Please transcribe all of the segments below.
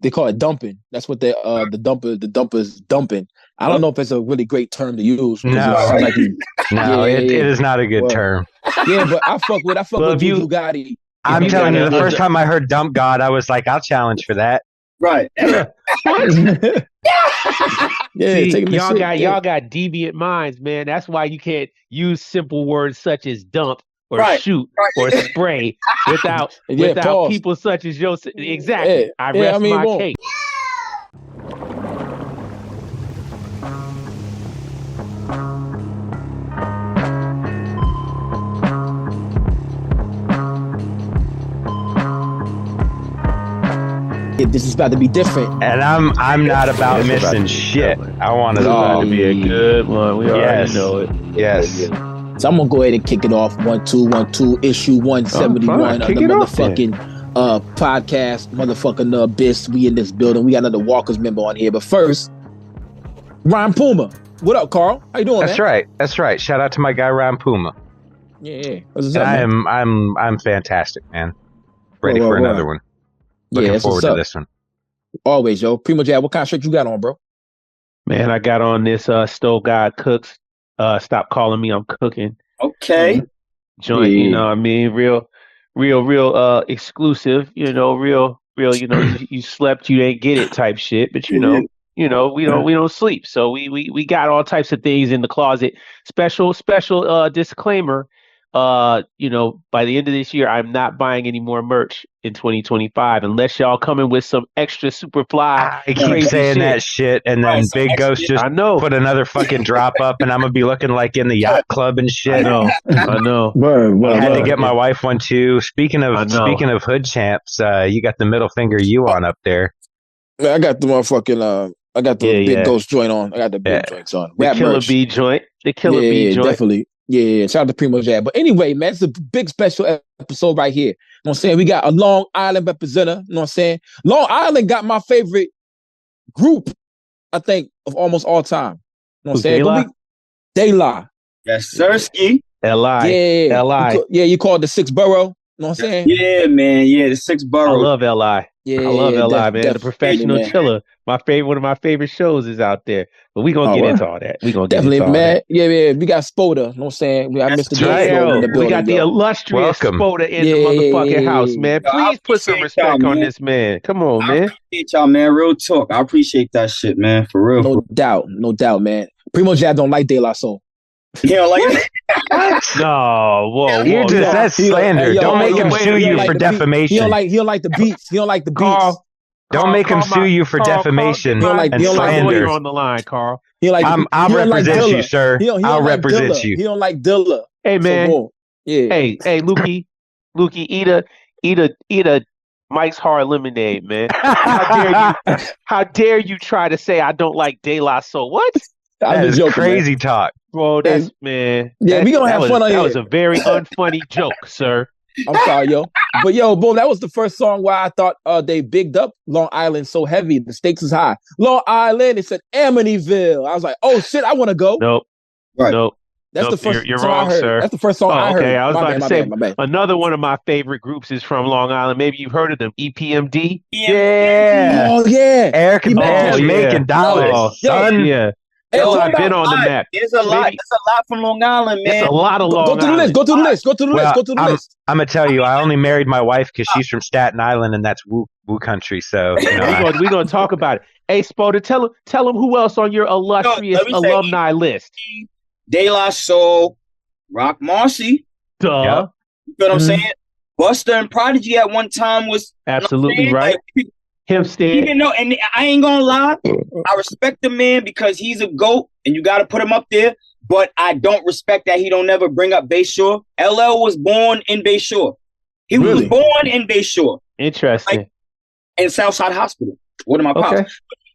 They call it dumping. That's what the dumper's dumping. I don't know if it's a really great term to use. No, like it is not a good term. Yeah, but I fuck with Juju Gotti. I'm telling you, the first time I heard "Dump God," I was like, "I'll challenge for that." Right. What? Yeah, see, y'all got deviant minds, man. That's why you can't use simple words such as dump or shoot or spray without people such as Joseph. Exactly. Yeah, I rest my well, case. This is about to be different, and I'm not about missing shit. I want it to be a good one. We already know it. Yes. So I'm gonna go ahead and kick it off. 1 2 issue 171 of the motherfucking podcast, motherfucking Abyss. We in this building. We got another Walkers member on here, but first, Ryan Puma. What up, Carl? How you doing? That's man? right. That's right. Shout out to my guy Ryan Puma. Yeah. What's up, man? I'm fantastic, man. Ready for another one. Looking forward to this one. Always, yo. Primo Jab, what kind of shirt you got on, bro? Man, I got on this Stove God Cooks. Stop calling me, I'm cooking. Okay. Joint, you know what I mean? Real exclusive, real, you slept, you ain't get it type shit. But we don't sleep. So we got all types of things in the closet. Special disclaimer. By the end of this year, I'm not buying any more merch in 2025 unless y'all come in with some extra super fly. I keep saying that shit, and then Big Ghost just put another fucking drop up, and I'm gonna be looking like in the yacht club and shit. I know. I had to get my wife one too. Speaking of hood champs, you got the middle finger you on up there. I got the motherfucking I got the Big Ghost joint on. I got the big joints on. The Killer Bee joint. The Killer Bee joint. Definitely. Yeah, shout out to Primo Jab. But anyway, man, it's a big special episode right here. You know what I'm saying? We got a Long Island representative. You know what I'm saying? Long Island got my favorite group, I think, of almost all time. You know what I'm saying? De La. Yes, sir, Ski. L.I. Yeah. L.I. You call it the sixth borough. You know what I'm saying? Yeah, man. Yeah, the sixth borough. I love L.I. Yeah, I love L.I., man. The Professional Chiller. One of my favorite shows is out there. But we're going to get into all that. We're going to get into all that. Yeah. We got Spoda. You know what I'm saying? We got Mr. Spoda in the building. We got the illustrious Spoda in the motherfucking house, man. Please put some respect on this man. Come on, man. I appreciate y'all, man. Real talk. I appreciate that shit, man. For real. No doubt, man. Primo Jab don't like De La Soul. You don't like it? No, whoa. That's slander. Don't make him sue you for defamation. He don't like the beats. He don't like the beats. Don't make him sue you for defamation and slander. On the line, Carl. I'll represent you, sir. I'll represent you. He don't like Dilla. Hey, man. Hey, Lukey, eat a Mike's Hard Lemonade, man. How dare you try to say I don't like De La Soul? What? That is crazy talk. Bro, man. Yeah, we gonna have fun on here. That was a very unfunny joke, sir. I'm sorry, yo. But boom, that was the first song where I thought they bigged up Long Island so heavy. The stakes is high. Long Island, it's at Amityville. I was like, oh shit, I want to go. Nope. Right. Nope. That's the first you're song wrong, I heard. sir. That's the first song I heard. Okay, I was about to say, my bad. Another one of my favorite groups is from Long Island. Maybe you've heard of them, EPMD. Yeah. Oh, yeah. Eric and Ben's making dollars. Son. Yeah. I've been on the map. There's a lot from Long Island, man. There's a lot of Long Island. Go to the list. I'm gonna tell you, I only married my wife because she's from Staten Island, and that's woo country. So we're gonna talk about it. Hey, Spoda, tell them who else on your illustrious alumni list. De La Soul, Rock Marcy. Duh. Yep. You know what I'm saying? Buster and Prodigy at one time was absolutely right. Him stand. Even though, and I ain't gonna lie, I respect the man because he's a GOAT and you got to put him up there. But I don't respect that he don't never bring up Bayshore. LL was born in Bayshore. He was born in Bayshore. Interesting. In Southside Hospital. One of my pops.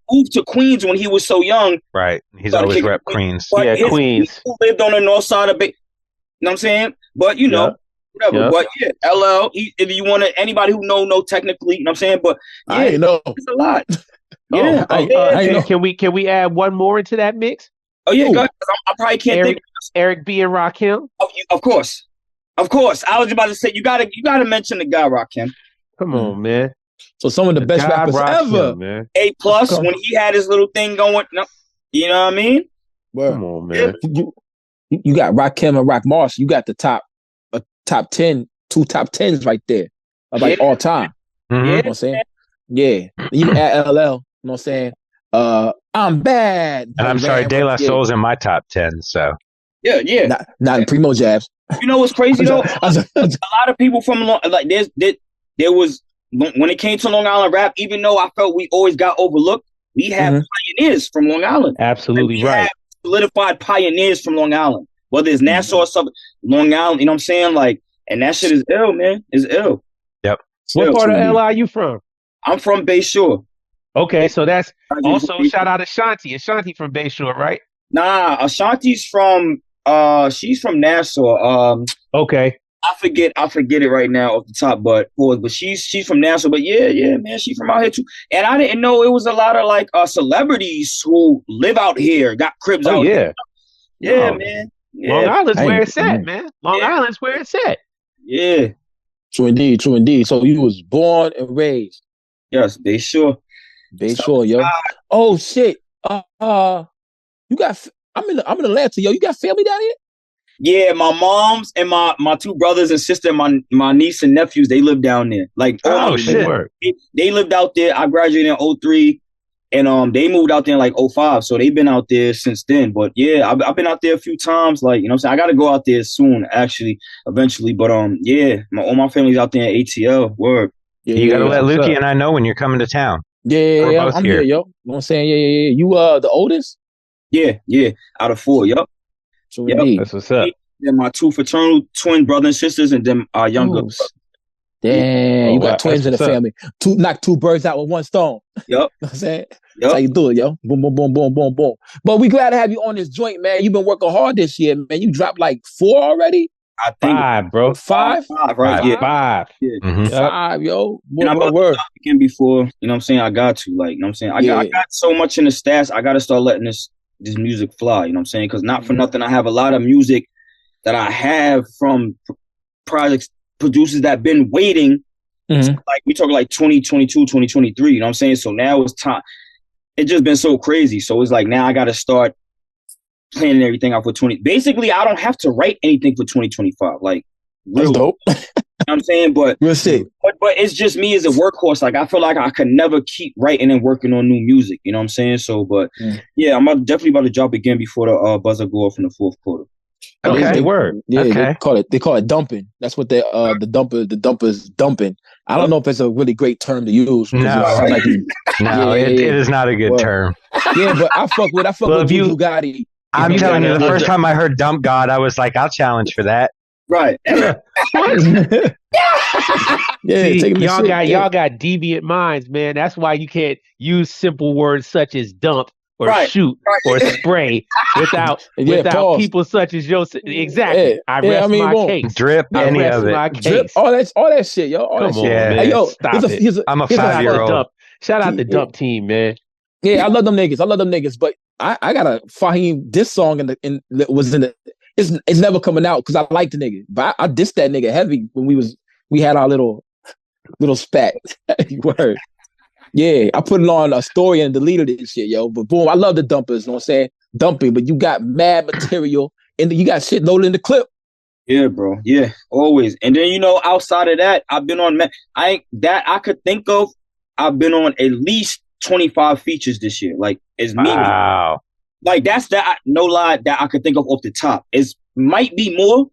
He moved to Queens when he was so young. Right. He's always rep Queens. But Queens. He lived on the north side of Bay. You know what I'm saying? But whatever. Yep. But LL, if you want to, anybody who know technically, you know what I'm saying? But I know it's a lot. Can we add one more into that mix? Oh yeah, go ahead. I probably can't think of Eric B and Rakim. Oh, of course. I was about to say you gotta mention the guy Rakim. Come on, man. So some of the best rappers ever. Him, man. A+ when he had his little thing going. You know what I mean? Word. Come on, man. You got Rakim and Rock Marsh. You got the top 10, 2 top 10s right there, like all time. Mm-hmm. You know what I'm saying? Yeah. You can add LL. You know what I'm saying? I'm bad. And I'm sorry, De La Soul's in my top 10. So yeah. Not in Primo Jabs. You know what's crazy though? A lot of people from like there was when it came to Long Island rap. Even though I felt we always got overlooked, we have pioneers from Long Island. Absolutely we right. Have solidified pioneers from Long Island, whether it's Nassau or something. Long Island, you know what I'm saying? Like, and that shit is ill, man. It's ill. Yep. What part of LA are you from? I'm from Bay Shore. Okay, so that's also shout out Ashanti. Ashanti from Bay Shore, right? Nah, Ashanti's from she's from Nassau. Okay. I forget it right now off the top, but she's from Nassau. But yeah, man, she's from out here too. And I didn't know it was a lot of like celebrities who live out here, got cribs out here. Yeah, man. Yeah. Long Island's where it's at, man. Long Island's where it's at. Yeah. True indeed. So you was born and raised. Yes, Bay Shore. Bay Shore, yo. Oh shit. You got I'm in Atlanta, yo. You got family down here? Yeah, my mom's and my 2 brothers and sister, my niece and nephews, they live down there. Like, shit. They lived out there. I graduated in 2003, and they moved out there in like 2005. So they've been out there since then. But yeah, I've been out there a few times. Like, you know what I'm saying? I got to go out there soon, actually, eventually. But yeah, all my family's out there in ATL. Word. Yeah, you got to let Lukey and I know when you're coming to town. Yeah, I'm here, yo. You know what I'm saying? Yeah. You the oldest? Yeah. Out of 4, yup. So indeed. That's what's up. Then my 2 fraternal twin brothers and sisters, and then younger. Damn, you got twins in the family. Knock 2 birds out with 1 stone. Yep. You know what I'm saying? That's how you do it, yo. Boom, boom, boom, boom, boom, boom. But we glad to have you on this joint, man. You've been working hard this year, man. You dropped like 4 already? I think 5, bro. 5? 5, right? Yeah. 5. Yeah. Mm-hmm. 5, yo. And I'm about to again before, you know what I'm saying? I got to, like, you know what I'm saying? I got so much in the stats, I got to start letting this music fly, you know what I'm saying? Because not for nothing, I have a lot of music that I have from projects, producers that been waiting. Like, we talk like 2022, 2023, you know what I'm saying? So now it's time. It's just been so crazy. So it's like, now I got to start planning everything out for 20. Basically, I don't have to write anything for 2025. Like, real dope. You know what I'm saying? But we'll see. But it's just me as a workhorse. Like, I feel like I could never keep writing and working on new music. You know what I'm saying? So, but yeah, I'm definitely about to drop again before the buzzer go off in the 4th quarter. Okay, word. Yeah, okay. They call it dumping. That's what the dumper's dumping. I don't know if it's a really great term to use. No, it is not a good term. Yeah, but I fuck with Buju Gotti. I'm telling you, the first time I heard Dump God, I was like, I'll challenge for that. Right. See, y'all got deviant minds, man. That's why you can't use simple words such as dump or shoot or spray without people such as yourself. Exactly. I rest my case. Drip, any of it. Drip, all that shit, yo. All that shit. Man. Hey, yo, stop it. I'm a 5-year-old. Shout out the Dump team, man. Yeah, I love them niggas. But I got a Fahim diss song it's never coming out because I like the nigga. But I dissed that nigga heavy when we had our little spat. Word. Yeah, I put it on a story and deleted it and shit, yo. But boom, I love the dumpers, you know what I'm saying? Dumping, but you got mad material and you got shit loaded in the clip. Yeah, bro. Yeah, always. And then, you know, outside of that, I've been on I could think of, I've been on at least 25 features this year. Like, it's me. Wow. Like, that's that, no lie, that I could think of off the top. It might be more,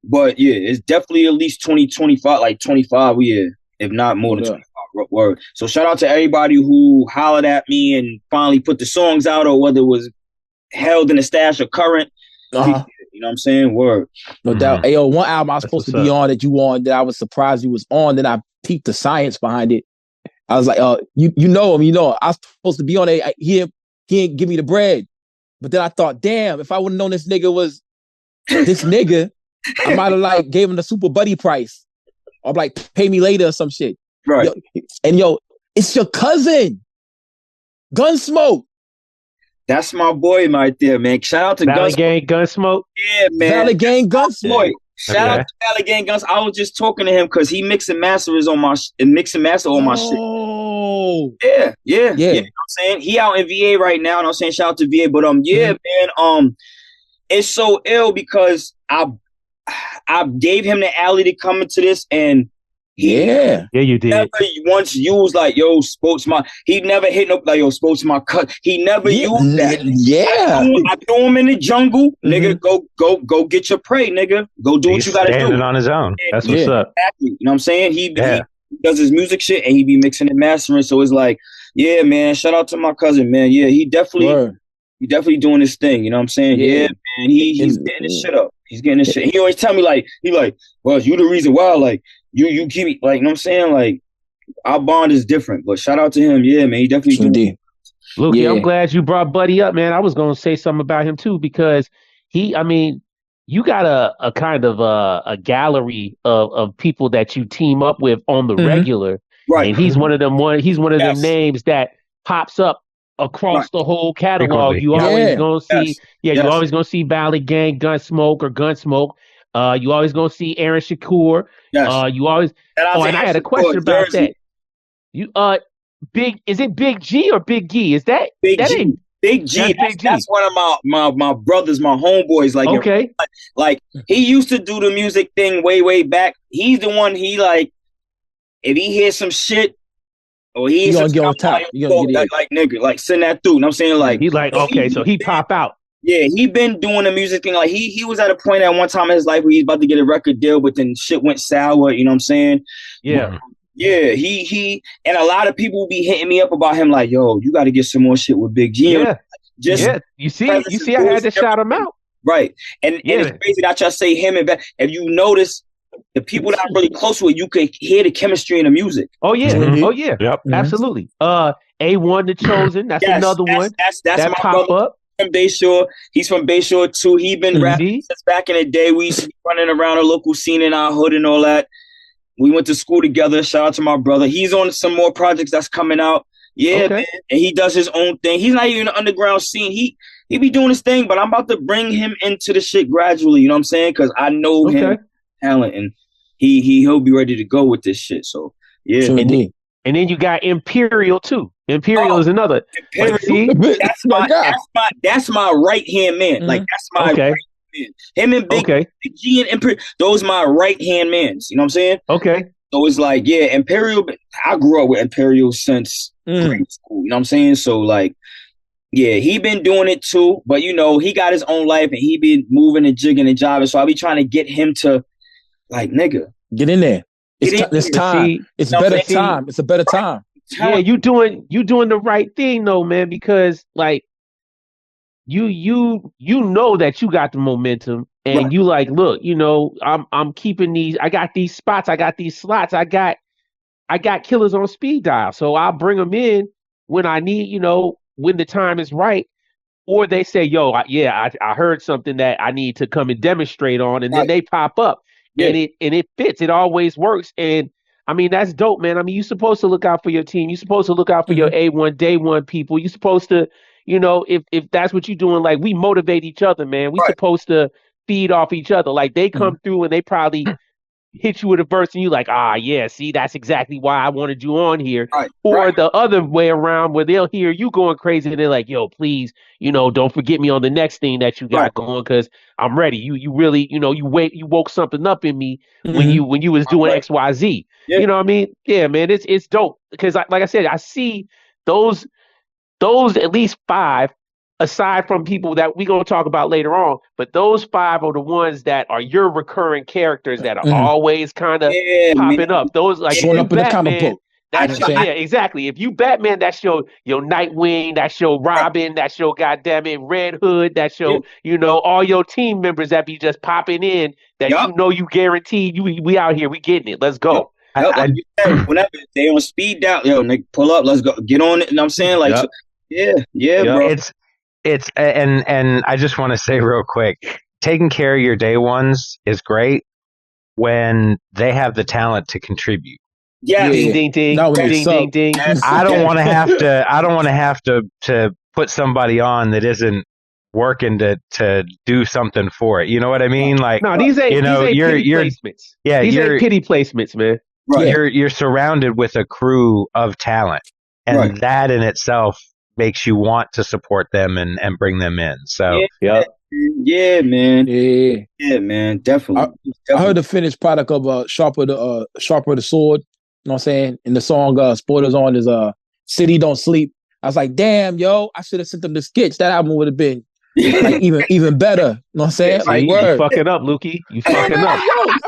but yeah, it's definitely at least 20, 25, like 25, yeah, if not more than 25. Word. So shout out to everybody who hollered at me and finally put the songs out, or whether it was held in the stash or current. You know what I'm saying? Word. No doubt. Hey, yo, one album I was supposed to be on that you on that I was surprised you was on, then I peeped the science behind it. I was like, you know him, I was supposed to be on it. He ain't give me the bread. But then I thought, damn, if I would have known this nigga was this nigga, I might have like gave him the super buddy price. Or like pay me later or some shit. Right. Yo, it's your cousin. GunSmoke. That's my boy right there, man. Shout out to ValidGang GunSmoke. Yeah, man. ValidGang GunSmoke. Shout out to ValidGang GunSmoke. I was just talking to him because he mix and master on my shit. Oh, Yeah. You know what I'm saying? He out in VA right now, and I'm saying shout out to VA. But man, it's so ill because I gave him the alley to come into this, and you did. Never once used like yo sports my. He never hit no like yo sports my cut. He never used that. I threw him in the jungle, nigga. Go get your prey, nigga. Go do what you gotta do. Standing on his own. That's what's up. Exactly. You know what I'm saying? He does his music shit and he be mixing and mastering. So it's like, yeah, man. Shout out to my cousin, man. Yeah, he definitely doing his thing. You know what I'm saying? Yeah, man. He's getting his shit up. He's getting his shit. He always tell me like, well, you the reason why, like. You keep me like, you know what I'm saying? Like, our bond is different, but shout out to him. Yeah, man. He definitely did. Luke, I'm glad you brought Buddy up, man. I was going to say something about him too, because you got a kind of a gallery of people that you team up with on the regular. Right. And he's one of them names that pops up across the whole catalog. You always going to see, you always going to see ValidGang GunSmoke or GunSmoke. You always gonna see Aaron Shakur. Yes. You always. And I had a question about that. You is it Big G or Big G? Is that Big G? Big G. That's one of my brothers, my homeboys. Like, okay, like he used to do the music thing way back. He's the one. He like if he hears some shit or he's gonna get on top. Like nigga, like send that through. You know what I'm saying? Like he's like okay, so he pop out. Yeah, he been doing the music thing. Like he was at a point at one time in his life where he's about to get a record deal, but then shit went sour. You know what I'm saying? Yeah. Yeah, he and a lot of people be hitting me up about him like, yo, you got to get some more shit with Big G. Yeah, you see, I had to shout him out. Right, and it's crazy that y'all say him and if you notice the people that I'm really close with, you can hear the chemistry in the music. Oh yeah, yep, absolutely. A1 The Chosen, that's another one. That's that my pop brother. Up. From Bayshore. He's from Bayshore too. He been rapping since back in the day. We used to be running around the local scene in our hood and all that. We went to school together. Shout out to my brother. He's on some more projects that's coming out. Yeah, man. And he does his own thing. He's not even in the underground scene. He be doing his thing, but I'm about to bring him into the shit gradually. You know what I'm saying? Because I know him talent, and he'll be ready to go with this shit. So yeah. Sure, and then you got Imperial too. Imperial is another. Imperial, that's my right hand man. Like that's my right hand. Him and Big G and Imperial, those my right hand mans. You know what I'm saying? Okay. So it's like, yeah, Imperial. I grew up with Imperial since grade school. You know what I'm saying? So like, yeah, he been doing it too. But you know, he got his own life and he been moving and jigging and jiving. So I be trying to get him to, like, nigga, get in there. It's time. It's better time. It's a better time. Yeah, you doing the right thing though, man, because like you know that you got the momentum and you like, look, you know, I'm keeping these, I got these spots, I got these slots, I got killers on speed dial. So I'll bring them in when I need, you know, when the time is right. Or they say, yo, I heard something that I need to come and demonstrate on, and then they pop up. Yeah. And it fits. It always works. And I mean, that's dope, man. I mean, you're supposed to look out for your team. You're supposed to look out for your A1 day one people. You're supposed to, you know, if that's what you're doing, like we motivate each other, man. We're supposed to feed off each other. Like they come through and they probably hit you with a verse and you like, yeah, see, that's exactly why I wanted you on here. Or the other way around where they'll hear you going crazy and they're like, yo, please, you know, don't forget me on the next thing that you got going, because I'm ready. You really, you know, you woke something up in me when you was doing XYZ. Yeah. You know what I mean? Yeah, man, it's dope. Because like I said, I see those at least 5, aside from people that we're going to talk about later on, but those 5 are the ones that are your recurring characters that are always kind of popping up. Those like showing up in the comic book. Exactly. If you Batman, that's your Nightwing, that's your Robin, that's your goddamn Red Hood, that's your you know, all your team members that be just popping in that you know you guaranteed we out here, we getting it. Let's go. Whenever they on speed dial, yo, nigga, pull up, let's go, get on it. You know what I'm saying? Like, so, bro. It's and I just want to say real quick, taking care of your day ones is great when they have the talent to contribute. Ding. I don't want to have to put somebody on that isn't working to do something for it. You know what I mean? Like, no, these ain't pity placements. Yeah, these ain't pity placements, man. Right. You're surrounded with a crew of talent. and that in itself makes you want to support them and bring them in. So yeah, man, definitely. I heard the finished product of Sharper the Sword. You know what I'm saying? And the song Spoda's on is City Don't Sleep. I was like, damn, yo, I should have sent them the sketch. That album would have been like even better. You know what I'm saying? Like, you fucking up, Lukey. You fucking up.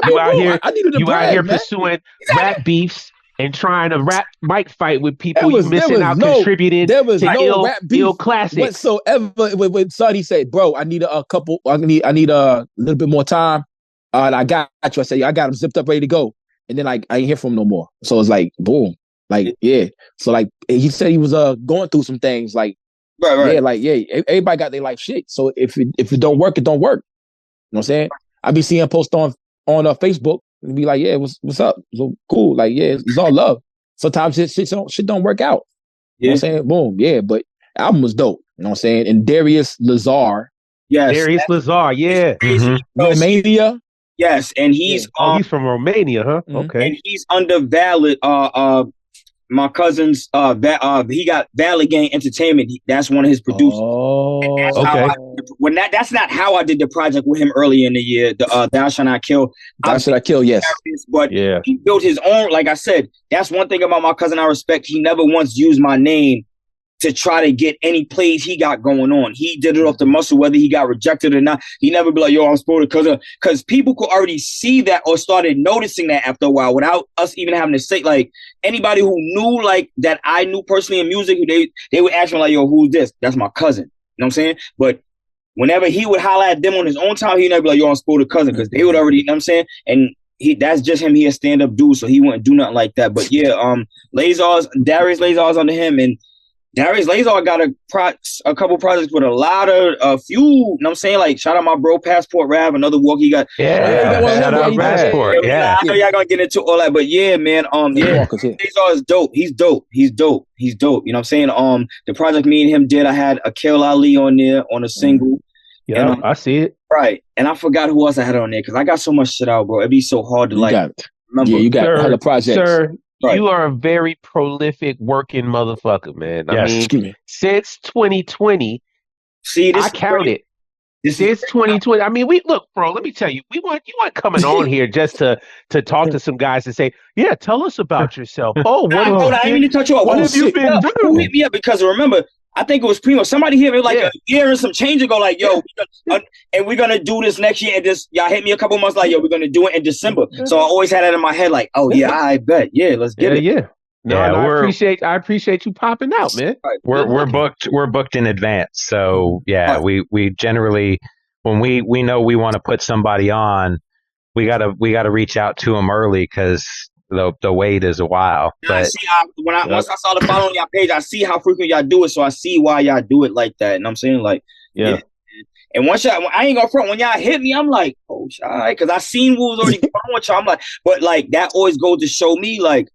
You out here pursuing rap beefs and trying to rap mic fight with people you missing out contributing to rap beef ill classics whatsoever. When Sonny said, bro, I need a little bit more time. And I got you. I said, I got him zipped up, ready to go. And then like I ain't hear from him no more. So it's like, boom. Like, yeah. So like he said he was going through some things like right. Yeah, like everybody got their life shit. So if it don't work, it don't work. You know what I'm saying? I be seeing posts on Facebook and be like, yeah, what's up? So cool. Like, yeah, it's all love. Sometimes shit don't work out. You know what I'm saying? Boom, yeah. But album was dope. You know what I'm saying? And Darius Lazar. Yes. Darius Lazar, yeah. Romania. Yes, and he's he's from Romania, huh? Okay. And he's under Valid my cousin's he got ValidGang Entertainment. That's one of his producers. Oh, okay. That's not how I did the project with him earlier in the year. The Thou Shalt Not Kill. Thou Shalt Not Kill, yes. But he built his own. Like I said, that's one thing about my cousin I respect. He never once used my name to try to get any plays he got going on. He did it off the muscle, whether he got rejected or not. He never be like, yo, I'm Spoda, because people could already see that or started noticing that after a while without us even having to say, like, anybody who knew, like, that I knew personally in music, they would ask me, like, yo, who's this? That's my cousin. You know what I'm saying? But whenever he would holler at them on his own time, he'd never be like, yo, I'm Spoda cousin, because they would already, you know what I'm saying? And that's just him. He a stand-up dude, so he wouldn't do nothing like that. But yeah, Darius Lazar's under him, and Darius Lazar got a couple projects with a few, you know what I'm saying? Like, shout out my bro, Passport Rav, another walk he got. Shout out Passport. I know y'all gonna get into all that, but yeah, man, Lazar is dope. He's dope. You know what I'm saying? The project me and him did, I had Akil Ali on there on a single. Yeah, and, I see it. Right. And I forgot who else I had on there, because I got so much shit out, bro. It'd be so hard to remember. Yeah, you got hella projects. Sir, right. You are a very prolific working motherfucker, man. I mean, since 2020, I counted. Since 2020, I mean, look, bro. Let me tell you, you weren't coming on here just to talk to some guys and say, yeah, tell us about yourself. Oh, I didn't mean to touch you off. What have you been doing? Hit me up, because remember, I think it was Primo. Somebody hit me like a year and some change ago, like, yo, and we're gonna do this next year. And just y'all hit me a couple months, like, yo, we're gonna do it in December. So I always had that in my head, like, oh yeah, I bet, yeah, let's get it. Yeah. No, I appreciate you popping out, man. We're booked in advance, so yeah, we generally, when we know we want to put somebody on, we gotta reach out to them early, because the wait is a while. But I see once I saw the follow on y'all page, I see how frequent y'all do it, so I see why y'all do it like that. And I'm saying, like, yeah. And once I ain't gonna front, when y'all hit me, I'm like, oh, shy, because I seen what was already going on with y'all. I'm like, but like that always goes to show me, like,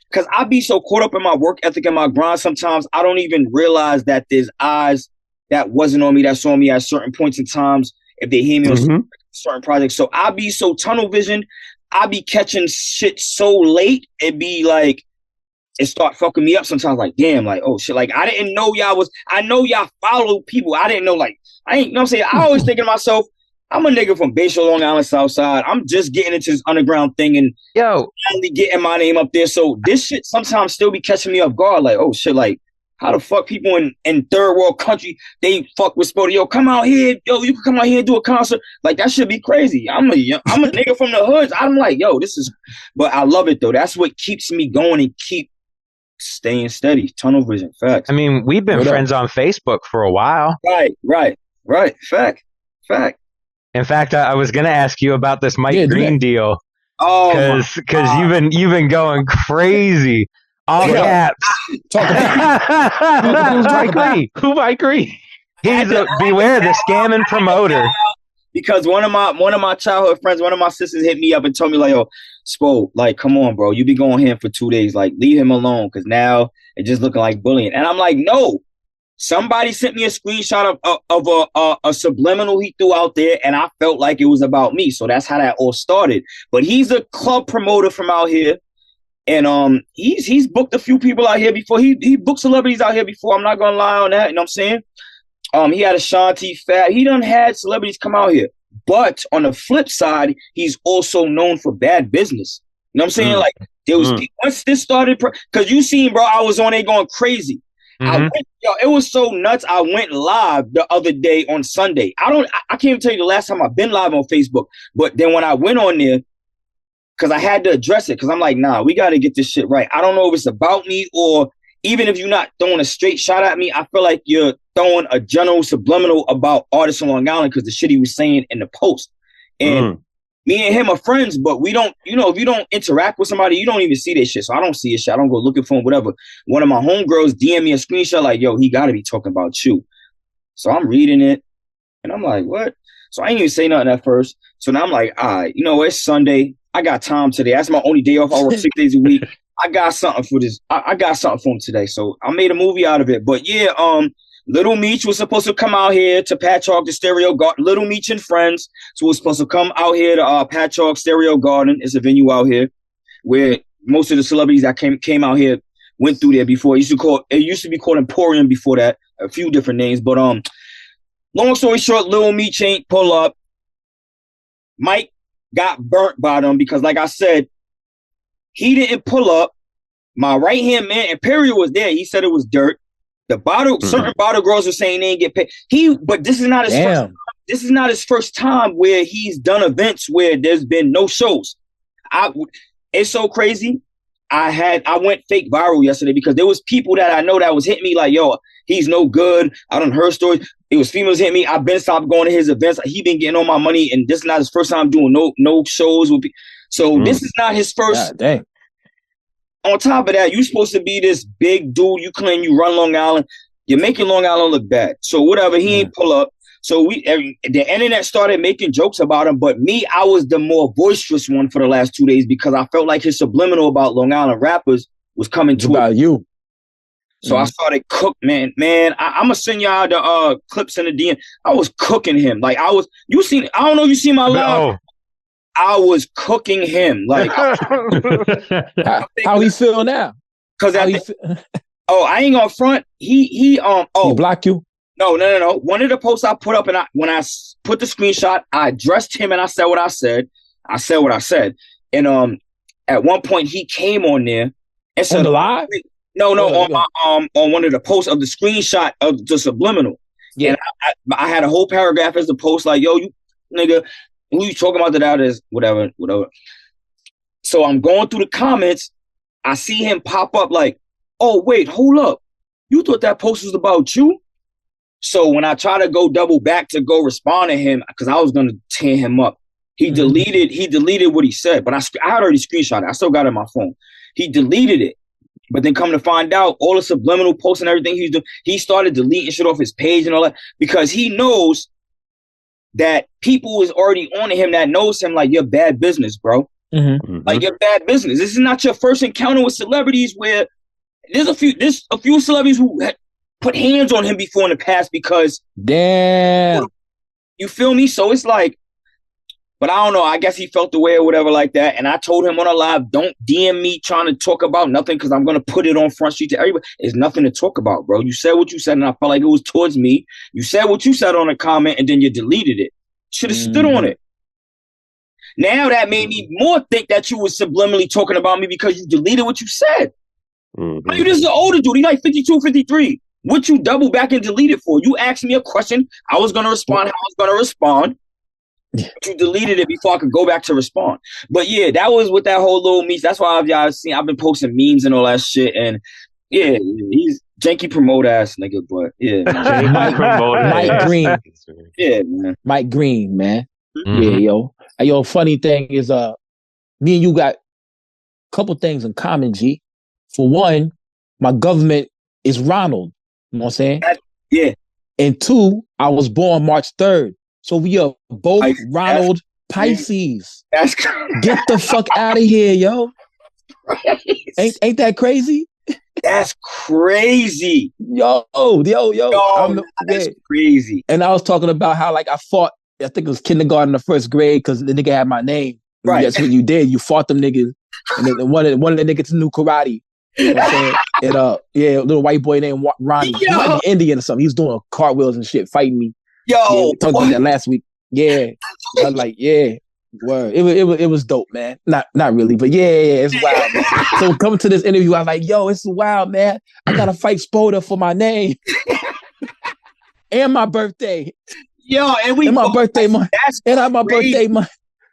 because I be so caught up in my work ethic and my grind, sometimes I don't even realize that there's eyes that wasn't on me, that saw me at certain points in times if they hear me on certain projects. So I be so tunnel vision. I be catching shit so late, it be like, it start fucking me up sometimes, like, damn, like, oh shit, like, I didn't know I know y'all follow people, I didn't know, like, I ain't, you know what I'm saying, I always think to myself, I'm a nigga from Bayshore, Long Island, South Side, I'm just getting into this underground thing, and finally getting my name up there, so this shit sometimes still be catching me off guard, like, oh shit, like, how the fuck people in third world country, they fuck with Spoda, yo, come out here, yo, you can come out here and do a concert, like, that should be crazy. I'm a nigga from the hoods, I'm like, yo, this is, but I love it though, that's what keeps me going and keep staying steady, tunnel vision, facts. I mean, we've been friends on Facebook for a while. Right, fact. In fact, I was gonna ask you about this Mike Green deal, because you've been going crazy. All caps. Who Mike Green? He's beware the scamming promoter. Because one of my childhood friends, one of my sisters hit me up and told me, like, yo, Spo, like, come on, bro, you be going here for 2 days, like, leave him alone, because now it's just looking like bullying. And I'm like, no. Somebody sent me a screenshot of a subliminal he threw out there, and I felt like it was about me. So that's how that all started. But he's a club promoter from out here. And he's booked a few people out here before. He booked celebrities out here before. I'm not gonna lie on that. You know what I'm saying? He had Ashanti, Fat. He done had celebrities come out here. But on the flip side, he's also known for bad business. You know what I'm saying? Like there was once this started, because you seen, bro, I was on there going crazy. It was so nuts. I went live the other day on Sunday. I can't even tell you the last time I've been live on Facebook. But then when I went on there, because I had to address it, because I'm like, nah, we got to get this shit right. I don't know if it's about me, or even if you're not throwing a straight shot at me, I feel like you're throwing a general subliminal about artists on Long Island because the shit he was saying in the post. And me and him are friends, but we don't, if you don't interact with somebody, you don't even see this shit. So I don't see his shit. I don't go looking for him, whatever. One of my homegirls DM me a screenshot like, yo, he got to be talking about you. So I'm reading it, and I'm like, what? So I ain't even say nothing at first. So now I'm like, all right, it's Sunday. I got time today. That's my only day off. I work 6 days a week. I got something for this. I got something for him today. So I made a movie out of it. But yeah, Little Meech was supposed to come out here to Patchogue, the Stereo Garden. Little Meech and Friends. So we're supposed to come out here to Patchogue Stereo Garden. It's a venue out here where most of the celebrities that came out here went through there before. It used to be called Emporium before that. A few different names. But long story short, Little Meech ain't pull up. Mike got burnt by them because, like I said, he didn't pull up. My right-hand man, Imperial, was there. He said it was dirt. The certain bottle girls were saying they didn't get paid. But this is not his first time. This is not his first time where he's done events where there's been no shows. It's so crazy. I went fake viral yesterday because there was people that I know that was hitting me like, yo, he's no good. I done heard stories. It was females hitting me. I've been stopped going to his events. He been getting all my money, and this is not his first time doing no shows with people. So this is not his first. God, dang. On top of that, you supposed to be this big dude. You claim you run Long Island. You're making Long Island look bad. So whatever, he ain't pull up. So the internet started making jokes about him. But me, I was the more boisterous one for the last 2 days because I felt like his subliminal about Long Island rappers was coming to about you. So I started man. I'm gonna send y'all the clips in the DM. I was cooking him. Like I don't know if you seen my live. I was cooking him. Like how he feel now? Because I ain't gonna front. He block you? No. One of the posts I put up, and when I put the screenshot, I addressed him and I said what I said. I said what I said. And at one point he came on there and said, on the live? No, on one of the posts of the screenshot of the subliminal. Yeah. And I had a whole paragraph as the post, like, yo, you nigga, who you talking about that is whatever. So I'm going through the comments. I see him pop up like, oh, wait, hold up. You thought that post was about you? So when I try to go double back to go respond to him, because I was going to tear him up, he deleted what he said, but I had already screenshot it. I still got it on my phone. He deleted it. But then come to find out, all the subliminal posts and everything he's doing, he started deleting shit off his page and all that because he knows that people is already on him that knows him like, you're bad business, bro. Like, you're bad business. This is not your first encounter with celebrities where there's a few celebrities who put hands on him before in the past because damn, you feel me? So it's like, but I don't know. I guess he felt the way or whatever like that. And I told him on a live, don't DM me trying to talk about nothing because I'm going to put it on Front Street to everybody. There's nothing to talk about, bro. You said what you said, and I felt like it was towards me. You said what you said on a comment, and then you deleted it. Should have stood on it. Now that made me more think that you was subliminally talking about me because you deleted what you said. You just an older dude. He's like 52, 53. What you double back and delete it for? You asked me a question. I was going to respond how I was going to respond. But you deleted it before I could go back to respond. But yeah, that was with that whole Little Meech. That's why I've been posting memes and all that shit. And yeah, he's Janky Promoter ass nigga. But yeah, Mike Green. Yeah, man. Mike Green, man. Yeah, yo. Funny thing is, me and you got a couple things in common, G. For one, my government is Ronald. You know what I'm saying? Yeah. And two, I was born March 3rd. So we are both Ronald Pisces. That's Get the fuck out of here, yo. Ain't that crazy? That's crazy. Yo. That's crazy. And I was talking about how like I fought, I think it was kindergarten or first grade, because the nigga had my name. Right. That's what you did. You fought them niggas And then one of the niggas knew karate. You know what I'm saying? And yeah, a little white boy named Ronnie. He might be Indian or something. He was doing cartwheels and shit, fighting me. Yo, we talked about that last week. Yeah, I was like, yeah, word. It was dope, man. Not really, but yeah, it's wild, man. So coming to this interview, I was like, yo, it's wild, man. I gotta fight Spoda for my name and my birthday. Yo, and my birthday month. My birthday month.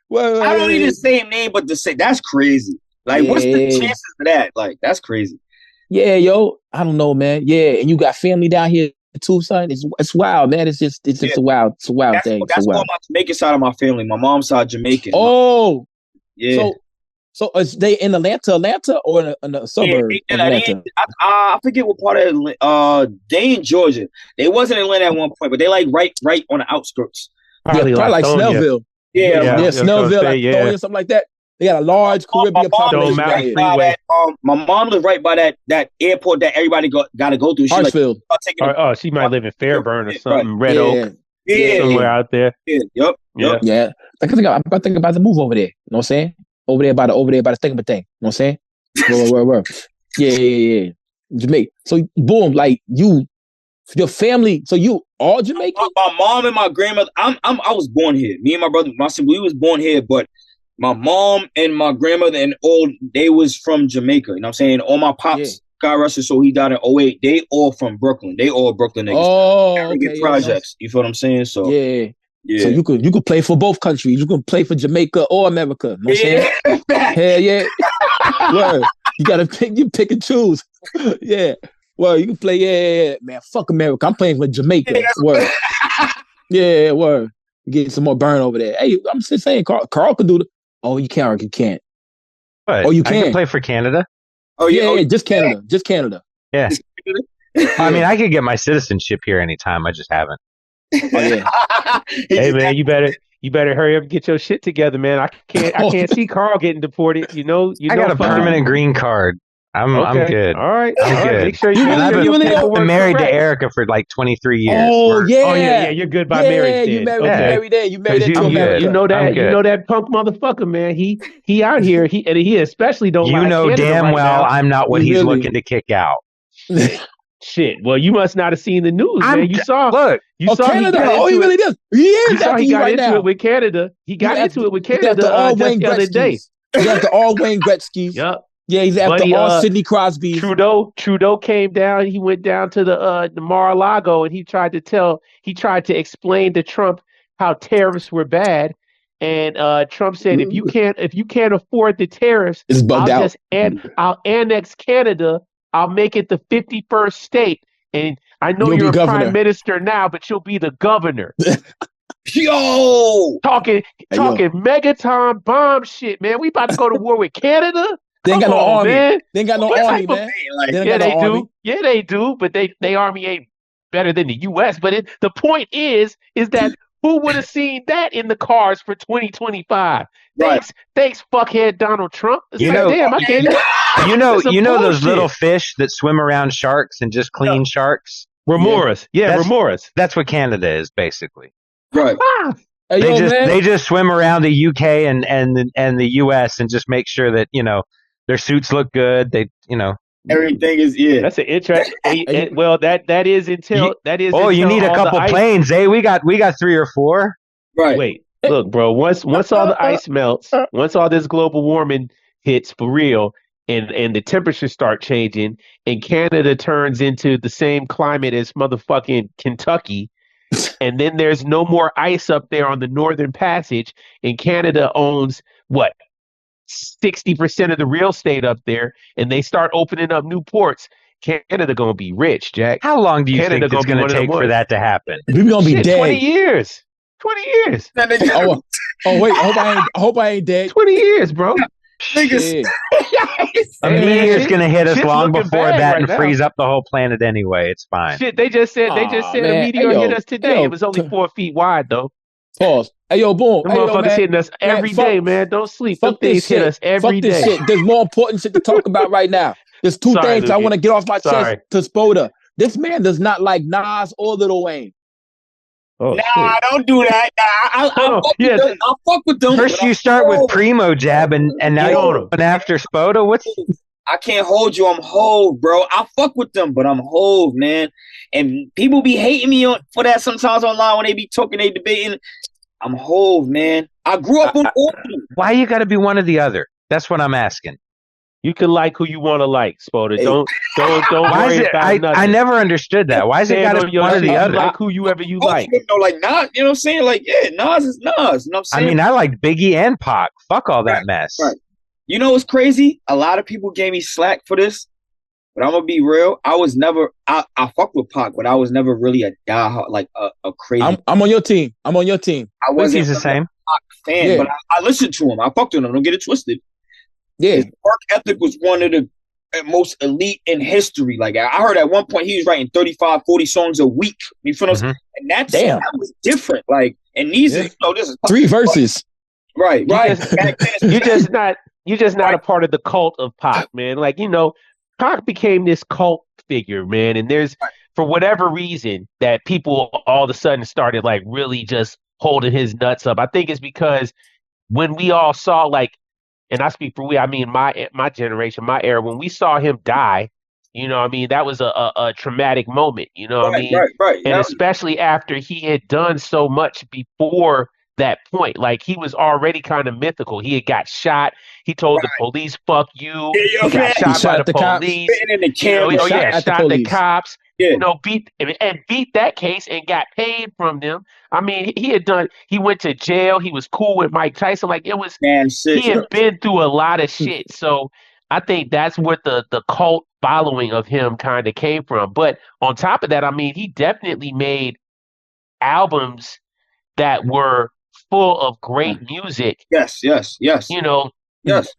Word. I don't need the same name, but that's crazy. Like, what's the chances of that? Like, that's crazy. Yeah, yo, I don't know, man. Yeah, and you got family down here too, son. It's wild, man. It's just a wild thing. That's all my Jamaican side of my family. My mom's side Jamaican. Oh, yeah. So is they in Atlanta, or in a suburb of Atlanta? I forget what part of they in Georgia. They was in Atlanta at one point, but they like right on the outskirts. Probably like Snellville. Yeah, Snellville, like something like that. They got a large Caribbean population. My mom lives right by that airport that everybody got to go through. Hartsfield. She might live in Fairburn or something. Red Oak. Somewhere out there. Yep. Yeah. I think about the move over there. You know what I'm saying? Over there by the thingamabang thing. You know what I'm saying? Where. Yeah. Jamaica. So boom, like your family. So you all Jamaican? My mom and my grandmother. I was born here. Me and my brother, we was born here, but my mom and my grandmother and they was from Jamaica. You know what I'm saying? All my pops, God rest his soul, he died in 2008. They all from Brooklyn. They all Brooklyn niggas. Oh, okay. Projects. You feel what I'm saying? So yeah. So you could play for both countries. You can play for Jamaica or America. You know what I'm saying? Hell yeah. Word. You gotta pick and choose. Yeah. Well, you can play, yeah, man. Fuck America. I'm playing for Jamaica. Word. Yeah, word. You get some more burn over there. Hey, I'm just saying, Carl can do the. Oh, you can't, or you can't. What? Oh, you can. I can play for Canada. Oh yeah, just Canada. Just Canada. Yeah. I mean, I could get my citizenship here anytime. I just haven't. Oh yeah. Hey man, you better hurry up and get your shit together, man. I can't see Carl getting deported. You know. I got a permanent green card. I'm good. All right. I'm good. Make sure I've been married to Erica for like 23 years. Oh yeah. You're good by marriage. You married there. You married there. You know that punk motherfucker, man. He out here. He especially don't. You know damn well I'm not what he's looking to kick out. Shit. Well, you must not have seen the news, man. You saw. Look. You saw Canada. He really does. You saw he got into it with Canada. He got into it with Canada just the other day. He got the all Wayne Gretzky's. Yep. Yeah, he's after all Sidney Crosby. Trudeau came down. He went down to the Mar-a-Lago and he tried to explain to Trump how tariffs were bad. And Trump said, if you can't afford the tariffs, I'll annex Canada. I'll make it the 51st state. And I know you're a prime minister now, but you'll be the governor. Yo, talking megaton bomb shit, man. We about to go to war with Canada. They ain't got no army. Man. They ain't got no army, man. They do. Yeah, they do. But they army ain't better than the U.S. But the point is that who would have seen that in the cars for 2025? Right. Thanks, fuckhead Donald Trump. It's damn, I can't. You know those little fish that swim around sharks and just clean sharks? Remoras. Yeah, remoras. That's what Canada is, basically. Right. They just swim around the UK and the US and just make sure that, their suits look good. They, everything is That's an interesting. Well, that is until that is. Oh, you need a couple planes, eh? We got 3 or 4. Right. Wait, look, bro. Once all the ice melts, once all this global warming hits for real, and the temperatures start changing, and Canada turns into the same climate as motherfucking Kentucky. And then there's no more ice up there on the Northern Passage, and Canada owns 60% of the real estate up there, and they start opening up new ports. Canada gonna be rich, Jack. How long do you think it's gonna take for that to happen? We're gonna be dead. 20 years. 20 years. Wait. I hope I ain't dead. 20 years, bro. Niggas. A meteor's gonna hit us long before that and right freeze up the whole planet anyway. It's fine. Shit, they just said a meteor hit us today. It was only 4 feet wide though. Pause. Hey yo, boom. The motherfuckers hitting us every day, man. Don't sleep. Them things hit us every day. Shit. There's more important shit to talk about right now. There's two things I want to get off my chest to Spoda. This man does not like Nas or Lil Wayne. Oh, nah, shit. don't do that. Nah, I'll fuck with them. First you start with Primo Jab, and now you're going after Spoda. What's? I can't hold you. I'm Hove, bro. I fuck with them, but I'm Hove, man. And people be hating me for that sometimes online when they be talking, they debating. I'm Hove, man. I grew up on all of them. Why you got to be one or the other? That's what I'm asking. You can like who you want to like, Spoda. Hey. Don't Why worry is it? about nothing. I never understood that. Why is it got to be one or the other? Like whoever you like. Like Nas, you know what I'm saying? Like, yeah, Nas is Nas. You know what I'm saying? I mean, I like Biggie and Pac. Fuck all that mess. Right. You know what's crazy? A lot of people gave me slack for this, but I'm gonna be real. I was never. I fucked with Pac, but I was never really a diehard, like a crazy. I'm on your team. I wasn't the same Pac fan, but I listened to him. I fucked with him. Don't get it twisted. Yeah, his work ethic was one of the most elite in history. Like I heard at one point he was writing 35, 40 songs a week. You feel what I'm saying? And that was different. Like, and these, this is 3 verses. Right. You're just not a part of the cult of Pac, man. Like, Pac became this cult figure, man. And there's, for whatever reason, that people all of a sudden started like really just holding his nuts up. I think it's because when we all saw, like, and I speak for we, I mean my generation, my era, when we saw him die, that was a traumatic moment, Right. And especially after he had done so much before that point. Like, he was already kind of mythical. He had got shot. He told the police, "Fuck you." He got shot by the police. Shot the cops. Yeah. Beat that case and got paid from them. I mean, he went to jail. He was cool with Mike Tyson. Like, he had been through a lot of shit. So I think that's where the cult following of him kind of came from. But on top of that, I mean, he definitely made albums that were full of great music. Yes. Yes. That's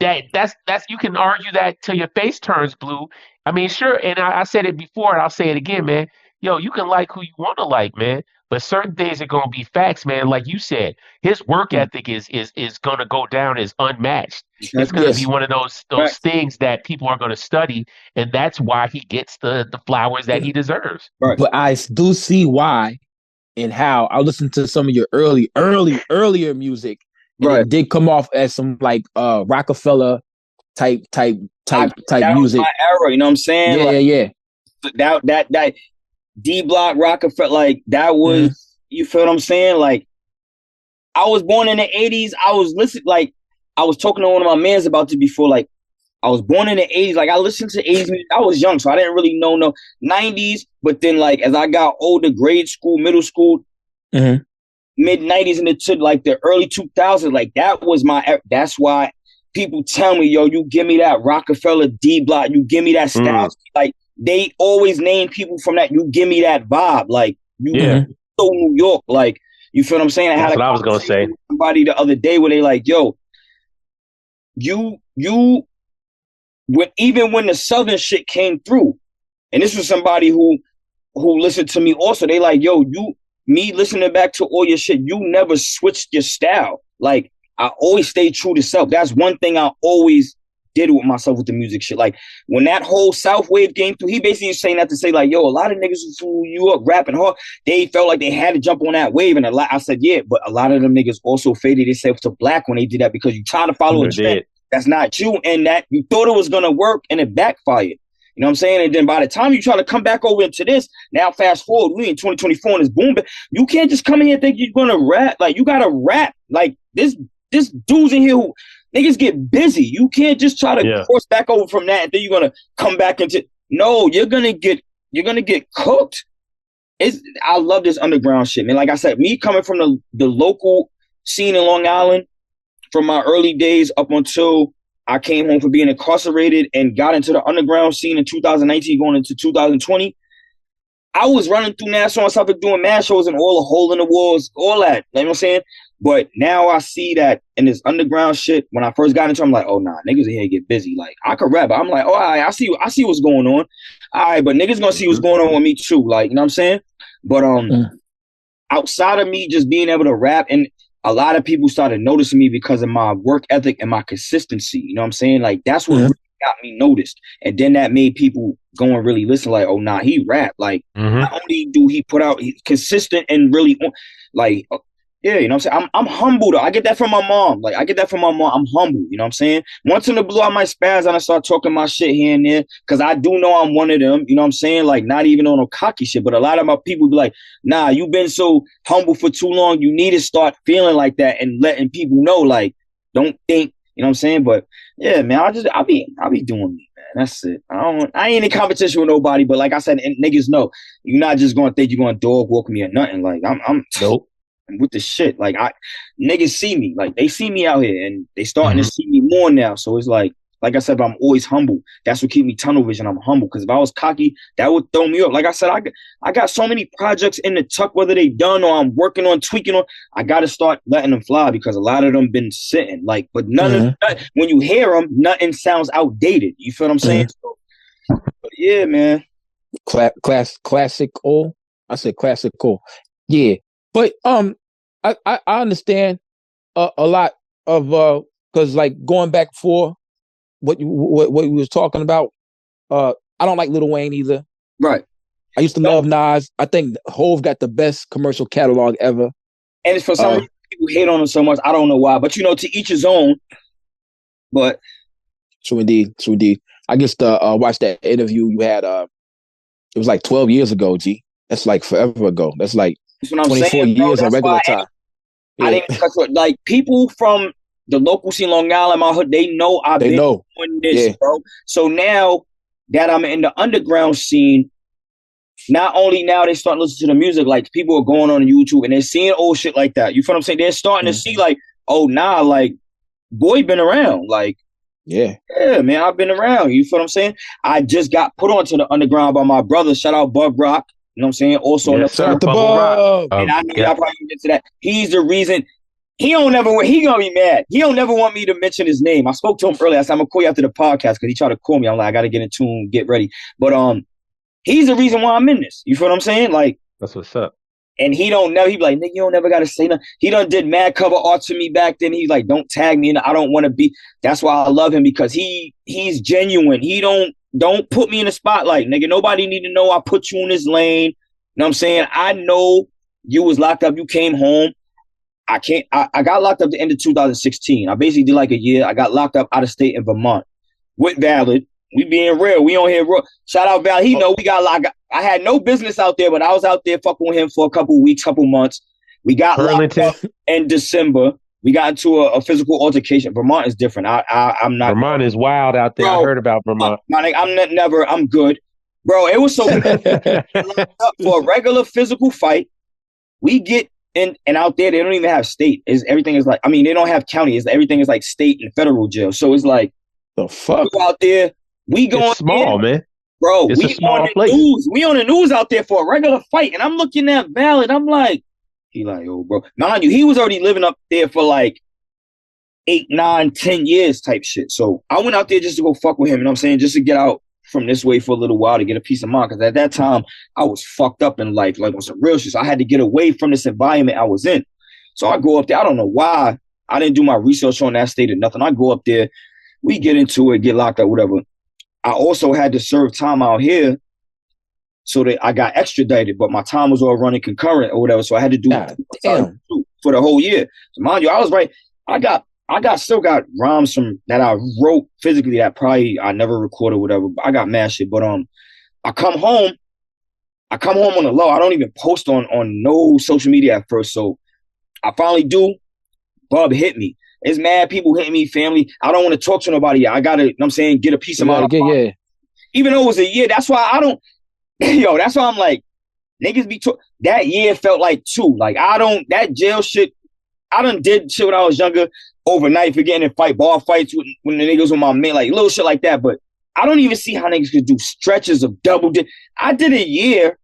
you can argue that till your face turns blue. I mean, sure, and I said it before, and I'll say it again, man. Yo, you can like who you want to like, man, but certain things are gonna be facts, man. Like you said, his work ethic is gonna go down as unmatched. It's gonna be one of those things that people are gonna study, and that's why he gets the flowers that he deserves. Right. But I do see why and how. I listened to some of your earlier music, and it did come off as some like Rockefeller type that music. Was my era, you know what I'm saying? Yeah. That D Block Rockefeller, like that was, you feel what I'm saying? Like, I was born in the 80s. I was listening, like, I was talking to one of my mans about this before. Like, I was born in the 80s. Like, I listened to 80s music. I was young, so I didn't really know no 90s. But then, like, as I got older, grade school, middle school, mid 90s into like the early 2000s, like, that was that's why people tell me, yo, you give me that Rockefeller D Block, you give me that style. Like, they always name people from that. You give me that vibe. Like, so New York. Like, you feel what I'm saying? That's what I was going to say. Somebody the other day where they like, yo, even when the Southern shit came through, and this was somebody who listened to me also, they like, yo, me listening back to all your shit, you never switched your style. Like, I always stayed true to self. That's one thing I always did with myself with the music shit. Like, when that whole South wave came through, he basically was saying that to say, like, yo, a lot of niggas who you up rapping hard, they felt like they had to jump on that wave. And I said, yeah, but a lot of them niggas also faded themselves to black when they did that, because you trying to follow a trend that's not you, and that you thought it was going to work and it backfired. You know what I'm saying? And then by the time you try to come back over into this, now fast forward, we in 2024 and it's boom. You can't just come in here and think you're going to rap. Like, you got to rap. Like, this dude's in here who niggas get busy. You can't just try to force back over from that and then you're going to come back into, no, you're going to get cooked. I love this underground shit, man. Like I said, me coming from the local scene in Long Island, from my early days up until I came home for being incarcerated and got into the underground scene in 2019 going into 2020, I was running through Nassau and stuff, doing mad shows and all the hole in the walls, all that. You know what I'm saying? But now I see that in this underground shit, when I first got into it, I'm like, oh, nah, niggas in here get busy. Like, I could rap. I'm like, oh, all right, I see what's going on. All right, but niggas gonna see what's going on with me too. Like, you know what I'm saying? But outside of me just being able to rap, and a lot of people started noticing me because of my work ethic and my consistency. You know what I'm saying? Like, that's what really got me noticed. And then that made people go and really listen, like, oh, nah, he rap. Like, not only do he put out, he's consistent and really, like, yeah, you know what I'm saying? I'm humble, though. I get that from my mom. Like, I get that from my mom. I'm humble, you know what I'm saying? Once in the blue, I might spaz and I start talking my shit here and there because I do know I'm one of them, you know what I'm saying? Like, not even on no cocky shit, but a lot of my people be like, nah, you've been so humble for too long. You need to start feeling like that and letting people know, like, don't think, you know what I'm saying? But, yeah, man, I'll be doing me, man. That's it. I ain't in competition with nobody, but like I said, niggas know, you're not just going to think you're going to dog walk me or nothing. Like, I'm nope. With the shit, like niggas see me, like they see me out here, and they starting to see me more now. So it's like I said, but I'm always humble. That's what keep me tunnel vision. I'm humble because if I was cocky, that would throw me up. Like I said, I got so many projects in the tuck, whether they done or I'm working on tweaking on. I got to start letting them fly because a lot of them been sitting. Like, but when you hear them, nothing sounds outdated. You feel what I'm saying? So, but yeah, man. Classical. I said classical. Yeah, but I understand a lot of because like going back for what we was talking about. I don't like Lil Wayne either. Right. I used to love Nas. I think Hove got the best commercial catalog ever. And it's for some reason people hate on him so much. I don't know why, but to each his own. But true indeed. I guess watch that interview you had. It was like 12 years ago. G. That's like forever ago. That's like 24 years on regular time. I didn't touch it. Like people from the local scene, Long Island, my hood, they know I've been doing this, bro. So now that I'm in the underground scene, not only now they start listening to the music, like people are going on YouTube and they're seeing old shit like that. You feel what I'm saying? They're starting to see like, oh, nah, like boy been around. Like, yeah, man, I've been around. You feel what I'm saying? I just got put onto the underground by my brother. Shout out Bub Rock. You know what I'm saying? Also, the Bubble Rock. And I know y'all probably get to that. He's the reason. He gonna be mad. He don't never want me to mention his name. I spoke to him earlier. I said, I'm gonna call you after the podcast because he tried to call me. I'm like, I gotta get in tune, get ready. But he's the reason why I'm in this. You feel what I'm saying? Like, that's what's up. And he don't know. He be like, nigga, you don't never gotta say nothing. He done did mad cover art to me back then. He's like, don't tag me, and I don't want to be. That's why I love him because he's genuine. He don't put me in the spotlight, nigga. Nobody need to know I put you in this lane. You know what I'm saying? I know you was locked up. You came home. I got locked up at the end of 2016. I basically did like a year. I got locked up out of state in Vermont with Valid. We being real. We on here. Shout out Valid. He know we got locked up. I had no business out there, but I was out there fucking with him for a couple weeks, couple months. We got locked up in December. We got into a physical altercation. Vermont is different. I'm not. Vermont is wild out there. Bro, I heard about Vermont. I'm good. Bro, it was so good. For a regular physical fight, we get in, and out there, they don't even have state. Everything is like, I mean, they don't have county. Everything is like state and federal jail. So it's like, the fuck? We go out there, we going It's small, man. Bro, it's we on the place. News. We on the news out there for a regular fight, and I'm looking at Valid. I'm like, he like, oh, bro. Mind you, he was already living up there for like 8, 9, 10 years type shit. So I went out there just to go fuck with him, you know what I'm saying? Just to get out from this way for a little while to get a peace of mind. Because at that time, I was fucked up in life, like on some real shit. So I had to get away from this environment I was in. So I go up there. I don't know why. I didn't do my research on that state or nothing. I go up there. We get into it, get locked up, whatever. I also had to serve time out here so that I got extradited, but my time was all running concurrent or whatever. So I had to do for the whole year. So mind you, I was right. I still got rhymes from that I wrote physically that probably I never recorded, whatever. But I got mad shit. But I come home on the low. I don't even post on no social media at first. So I finally do. Bub hit me. It's mad people hitting me, family. I don't want to talk to nobody. I gotta, you know what I'm saying, get a piece of mind. Yeah. Even though it was a year, that's why I don't. Yo, that's why I'm like, niggas be that year felt like 2. Like that jail shit. I done did shit when I was younger. Overnight, forgetting to bar fights when the niggas with my man, like little shit like that. But I don't even see how niggas could do stretches of double. I did a year,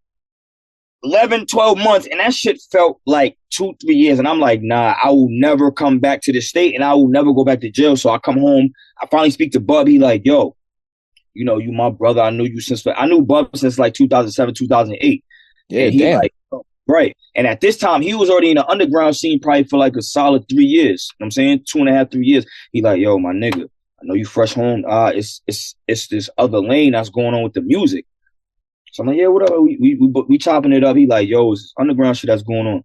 11, 12 months, and that shit felt like 2, 3 years. And I'm like, nah, I will never come back to the state and I will never go back to jail. So I come home. I finally speak to Bub. He like, yo, you know, you my brother. I knew Bub since like 2007, 2008. Yeah, and he damn. Like, right. And at this time, he was already in the underground scene probably for like a solid 3 years. You know what I'm saying? 2.5, 3 years. He like, yo, my nigga, I know you fresh home. It's this other lane that's going on with the music. So I'm like, yeah, whatever. We chopping it up. He like, yo, it's this underground shit that's going on.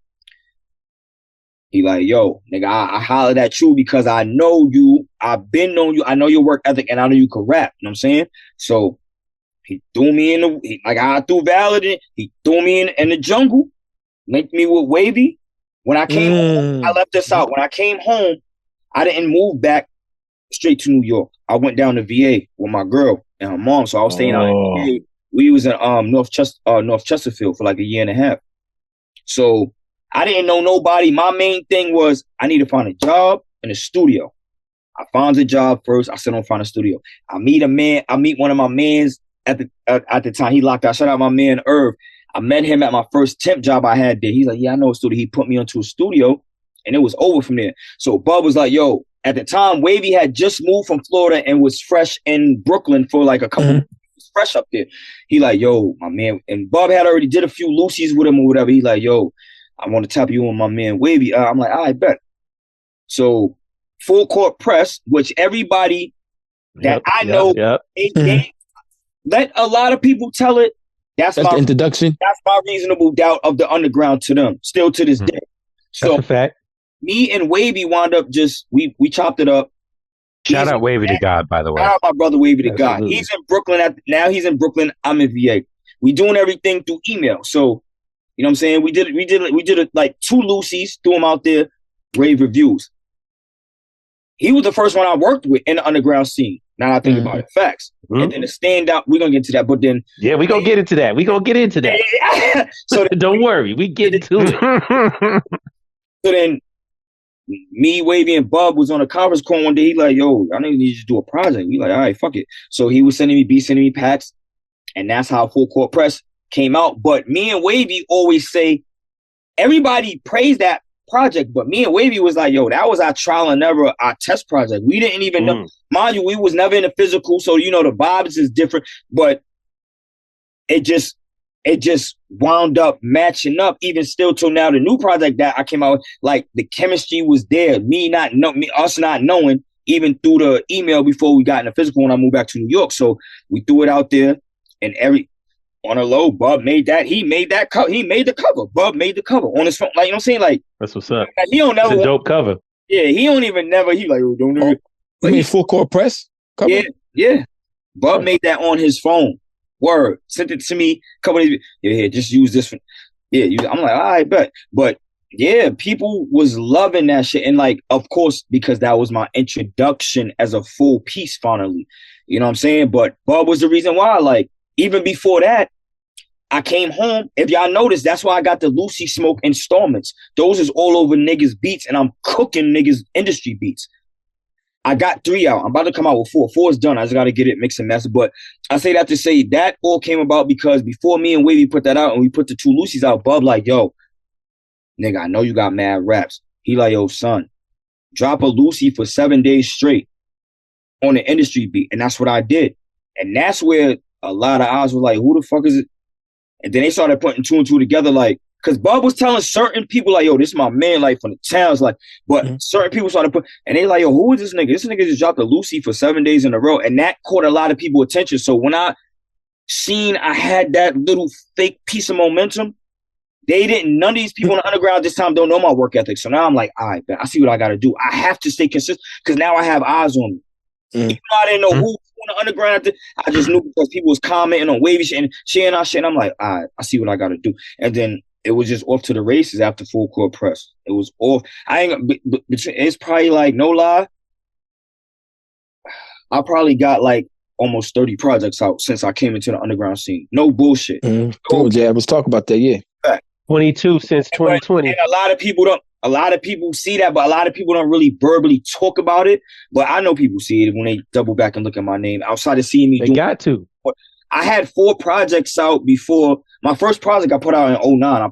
He like, yo, nigga, I hollered at you because I know you. I've been knowing you. I know your work ethic, and I know you can rap. You know what I'm saying? So he threw me in I threw Valid in. He threw me in the jungle, linked me with Wavy. When I came home, I left this out. When I came home, I didn't move back straight to New York. I went down to VA with my girl and her mom. So I was staying out in VA. We was in North Chesterfield for like a year and a half. So I didn't know nobody. My main thing was I need to find a job in a studio. I found a job first. I still don't find a studio. I meet one of my mans at the time. He locked out. Shout out my man Irv. I met him at my first temp job I had there. He's like, yeah, I know a studio. He put me onto a studio, and it was over from there. So Bub was like, yo, at the time, Wavy had just moved from Florida and was fresh in Brooklyn for like a couple fresh up there. He like, yo, my man, and Bub had already did a few Lucy's with him or whatever. He like, yo, I want to tap you on my man Wavy. I'm like, I bet. So Full Court Press, which everybody that I know, they let a lot of people tell it. That's my introduction. That's my reasonable doubt of the underground to them, still to this day. So that's a fact. Me and Wavy wound up we chopped it up. Shout out Wavy to God, by the way. Shout out my brother Wavy to God. Absolutely. He's in Brooklyn. Now he's in Brooklyn. I'm in VA. We doing everything through email. So, you know what I'm saying? We did like 2 Lucy's, threw them out there, rave reviews. He was the first one I worked with in the underground scene. Now that I think about it, facts. And then the standout, we're gonna get to that. But then we're gonna get into that. So don't worry, we get into it. So then me, Wavy, and Bub was on a conference call one day. He like, yo, I need you to do a project. We like, all right, fuck it. So he was sending me packs, and that's how Full Court Press came out. But me and Wavy always say, everybody praised that project, but me and Wavy was like, yo, that was our trial and error, our test project. We didn't even know. Mind you, we was never in the physical, so you know the vibes is different, but it just wound up matching up even still till now. The new project that I came out with, like the chemistry was there. Us not knowing even through the email before we got in the physical when I moved back to New York. So we threw it out there, and on a low, Bub made that. He made that cover. He made the cover. Bub made the cover on his phone. Like, you know what I'm saying? Like, that's what's up. Like, he don't never. It's a dope cover. Yeah, he don't even never. He like, don't even. You mean Full Court Press cover? Yeah. Bub made that on his phone. Word. Sent it to me. Couple days. Yeah, just use this one. Yeah, I'm like, all right, bet. But yeah, people was loving that shit. And like, of course, because that was my introduction as a full piece finally. You know what I'm saying? But Bub was the reason why. Like, even before that, I came home. If y'all notice, that's why I got the Lucy Smoke installments. Those is all over niggas' beats, and I'm cooking niggas' industry beats. I got 3 out. I'm about to come out with 4. 4 is done. I just got to get it mixed and mastered. But I say that to say that all came about because before me and Wavy put that out and we put the 2 Lucy's out, Bub like, yo, nigga, I know you got mad raps. He like, yo, son, drop a Lucy for 7 days straight on the industry beat. And that's what I did. And that's where a lot of eyes were like, who the fuck is it? And then they started putting 2 and 2 together, like, because Bub was telling certain people, like, yo, this is my man, like, from the towns, like, but certain people started and they like, yo, who is this nigga? This nigga just dropped a Lucy for 7 days in a row. And that caught a lot of people's attention. So when I had that little fake piece of momentum, none of these people in the underground this time don't know my work ethic. So now I'm like, all right, I see what I got to do. I have to stay consistent because now I have eyes on me. Even though I didn't know who in the underground, I just knew because people was commenting on Wavy shit and sharing our shit. And I'm like, all right, I see what I got to do. And then it was just off to the races after Full Court Press. It was off. It's probably like, no lie, I probably got like almost 30 projects out since I came into the underground scene. No bullshit. Let's talk about that, yeah. 22 since 2020. And a lot of people see that, but a lot of people don't really verbally talk about it. But I know people see it when they double back and look at my name. Outside of seeing me got to. I had 4 projects out before. My first project I put out in 2009.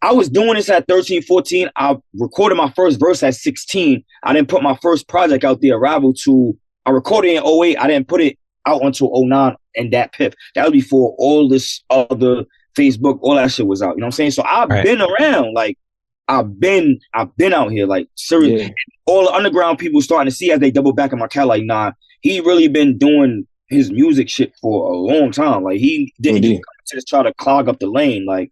I was doing this at 13, 14. I recorded my first verse at 16. I didn't put my first project out there, I recorded it in 2008. I didn't put it out until 2009 and that pip. That was before all this other Facebook, all that shit was out. You know what I'm saying? So I've been around. Like, I've been out here, like, seriously. Yeah. All the underground people starting to see as they double back in my cat, like, nah, he really been doing his music shit for a long time. Like he didn't just try to clog up the lane. Like,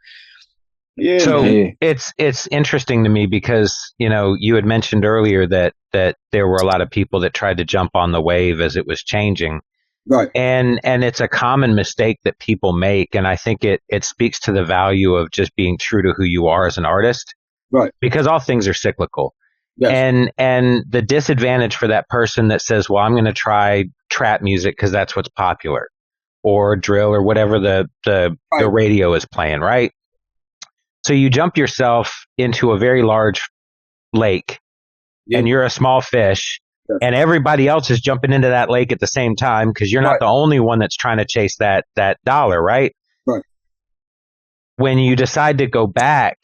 yeah. So man. it's interesting to me because, you know, you had mentioned earlier that there were a lot of people that tried to jump on the wave as it was changing. Right. And it's a common mistake that people make. And I think it speaks to the value of just being true to who you are as an artist. Right. Because all things are cyclical. Yes. And the disadvantage for that person that says, well, I'm going to try trap music because that's what's popular, or drill, or whatever the radio is playing, right? So you jump yourself into a very large lake, and you're a small fish, and everybody else is jumping into that lake at the same time because you're not the only one that's trying to chase that dollar, right? Right. When you decide to go back,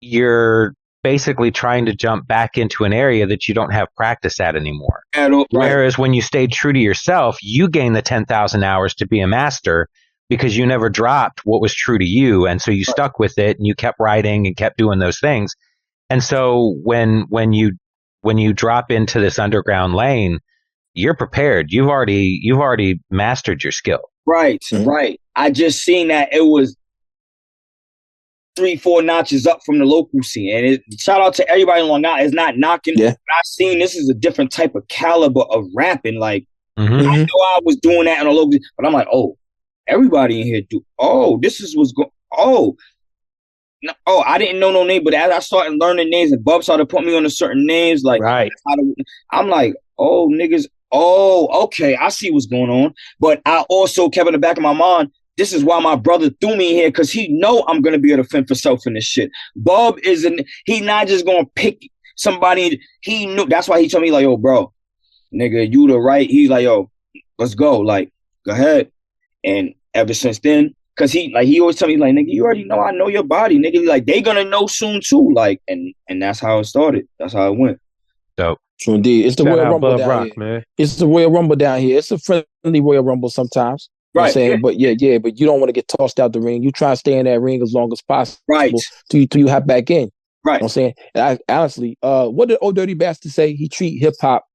you're basically trying to jump back into an area that you don't have practice at anymore. Whereas when you stayed true to yourself, you gain the 10,000 hours to be a master because you never dropped what was true to you. And so you stuck with it and you kept writing and kept doing those things. And so when you drop into this underground lane, you're prepared. You've already mastered your skill. Right. Mm-hmm. Right. I just seen that it was 3-4 notches up from the local scene. And shout out to everybody in Long Island. It's not knocking. Yeah. I've seen this is a different type of caliber of rapping. Like, I know I was doing that in a local, but I'm like, oh, everybody in here do. Oh, this is what's going. Oh, no, I didn't know no name, but as I started learning names and Bub started putting me on to certain names, like, I'm like, oh, niggas. Oh, okay. I see what's going on. But I also kept in the back of my mind, this is why my brother threw me in here, because he know I'm going to be able to fend for self in this shit. Bub he not just going to pick somebody. He knew. That's why he told me, like, yo, bro, nigga, you the right. He's like, yo, let's go. Like, go ahead. And ever since then, because he always tell me, like, nigga, you already know I know your body. Nigga, like, they going to know soon, too. Like, and that's how it started. That's how it went. Dope. True indeed. It's the Royal Rumble down here. Man. It's the Royal Rumble down here. It's a friendly Royal Rumble sometimes. You know what I'm saying? But but you don't want to get tossed out the ring. You try to stay in that ring as long as possible. Right. Till you hop back in. Right. You know what I'm saying? And honestly, what did Old Dirty Bastard say? He treat hip hop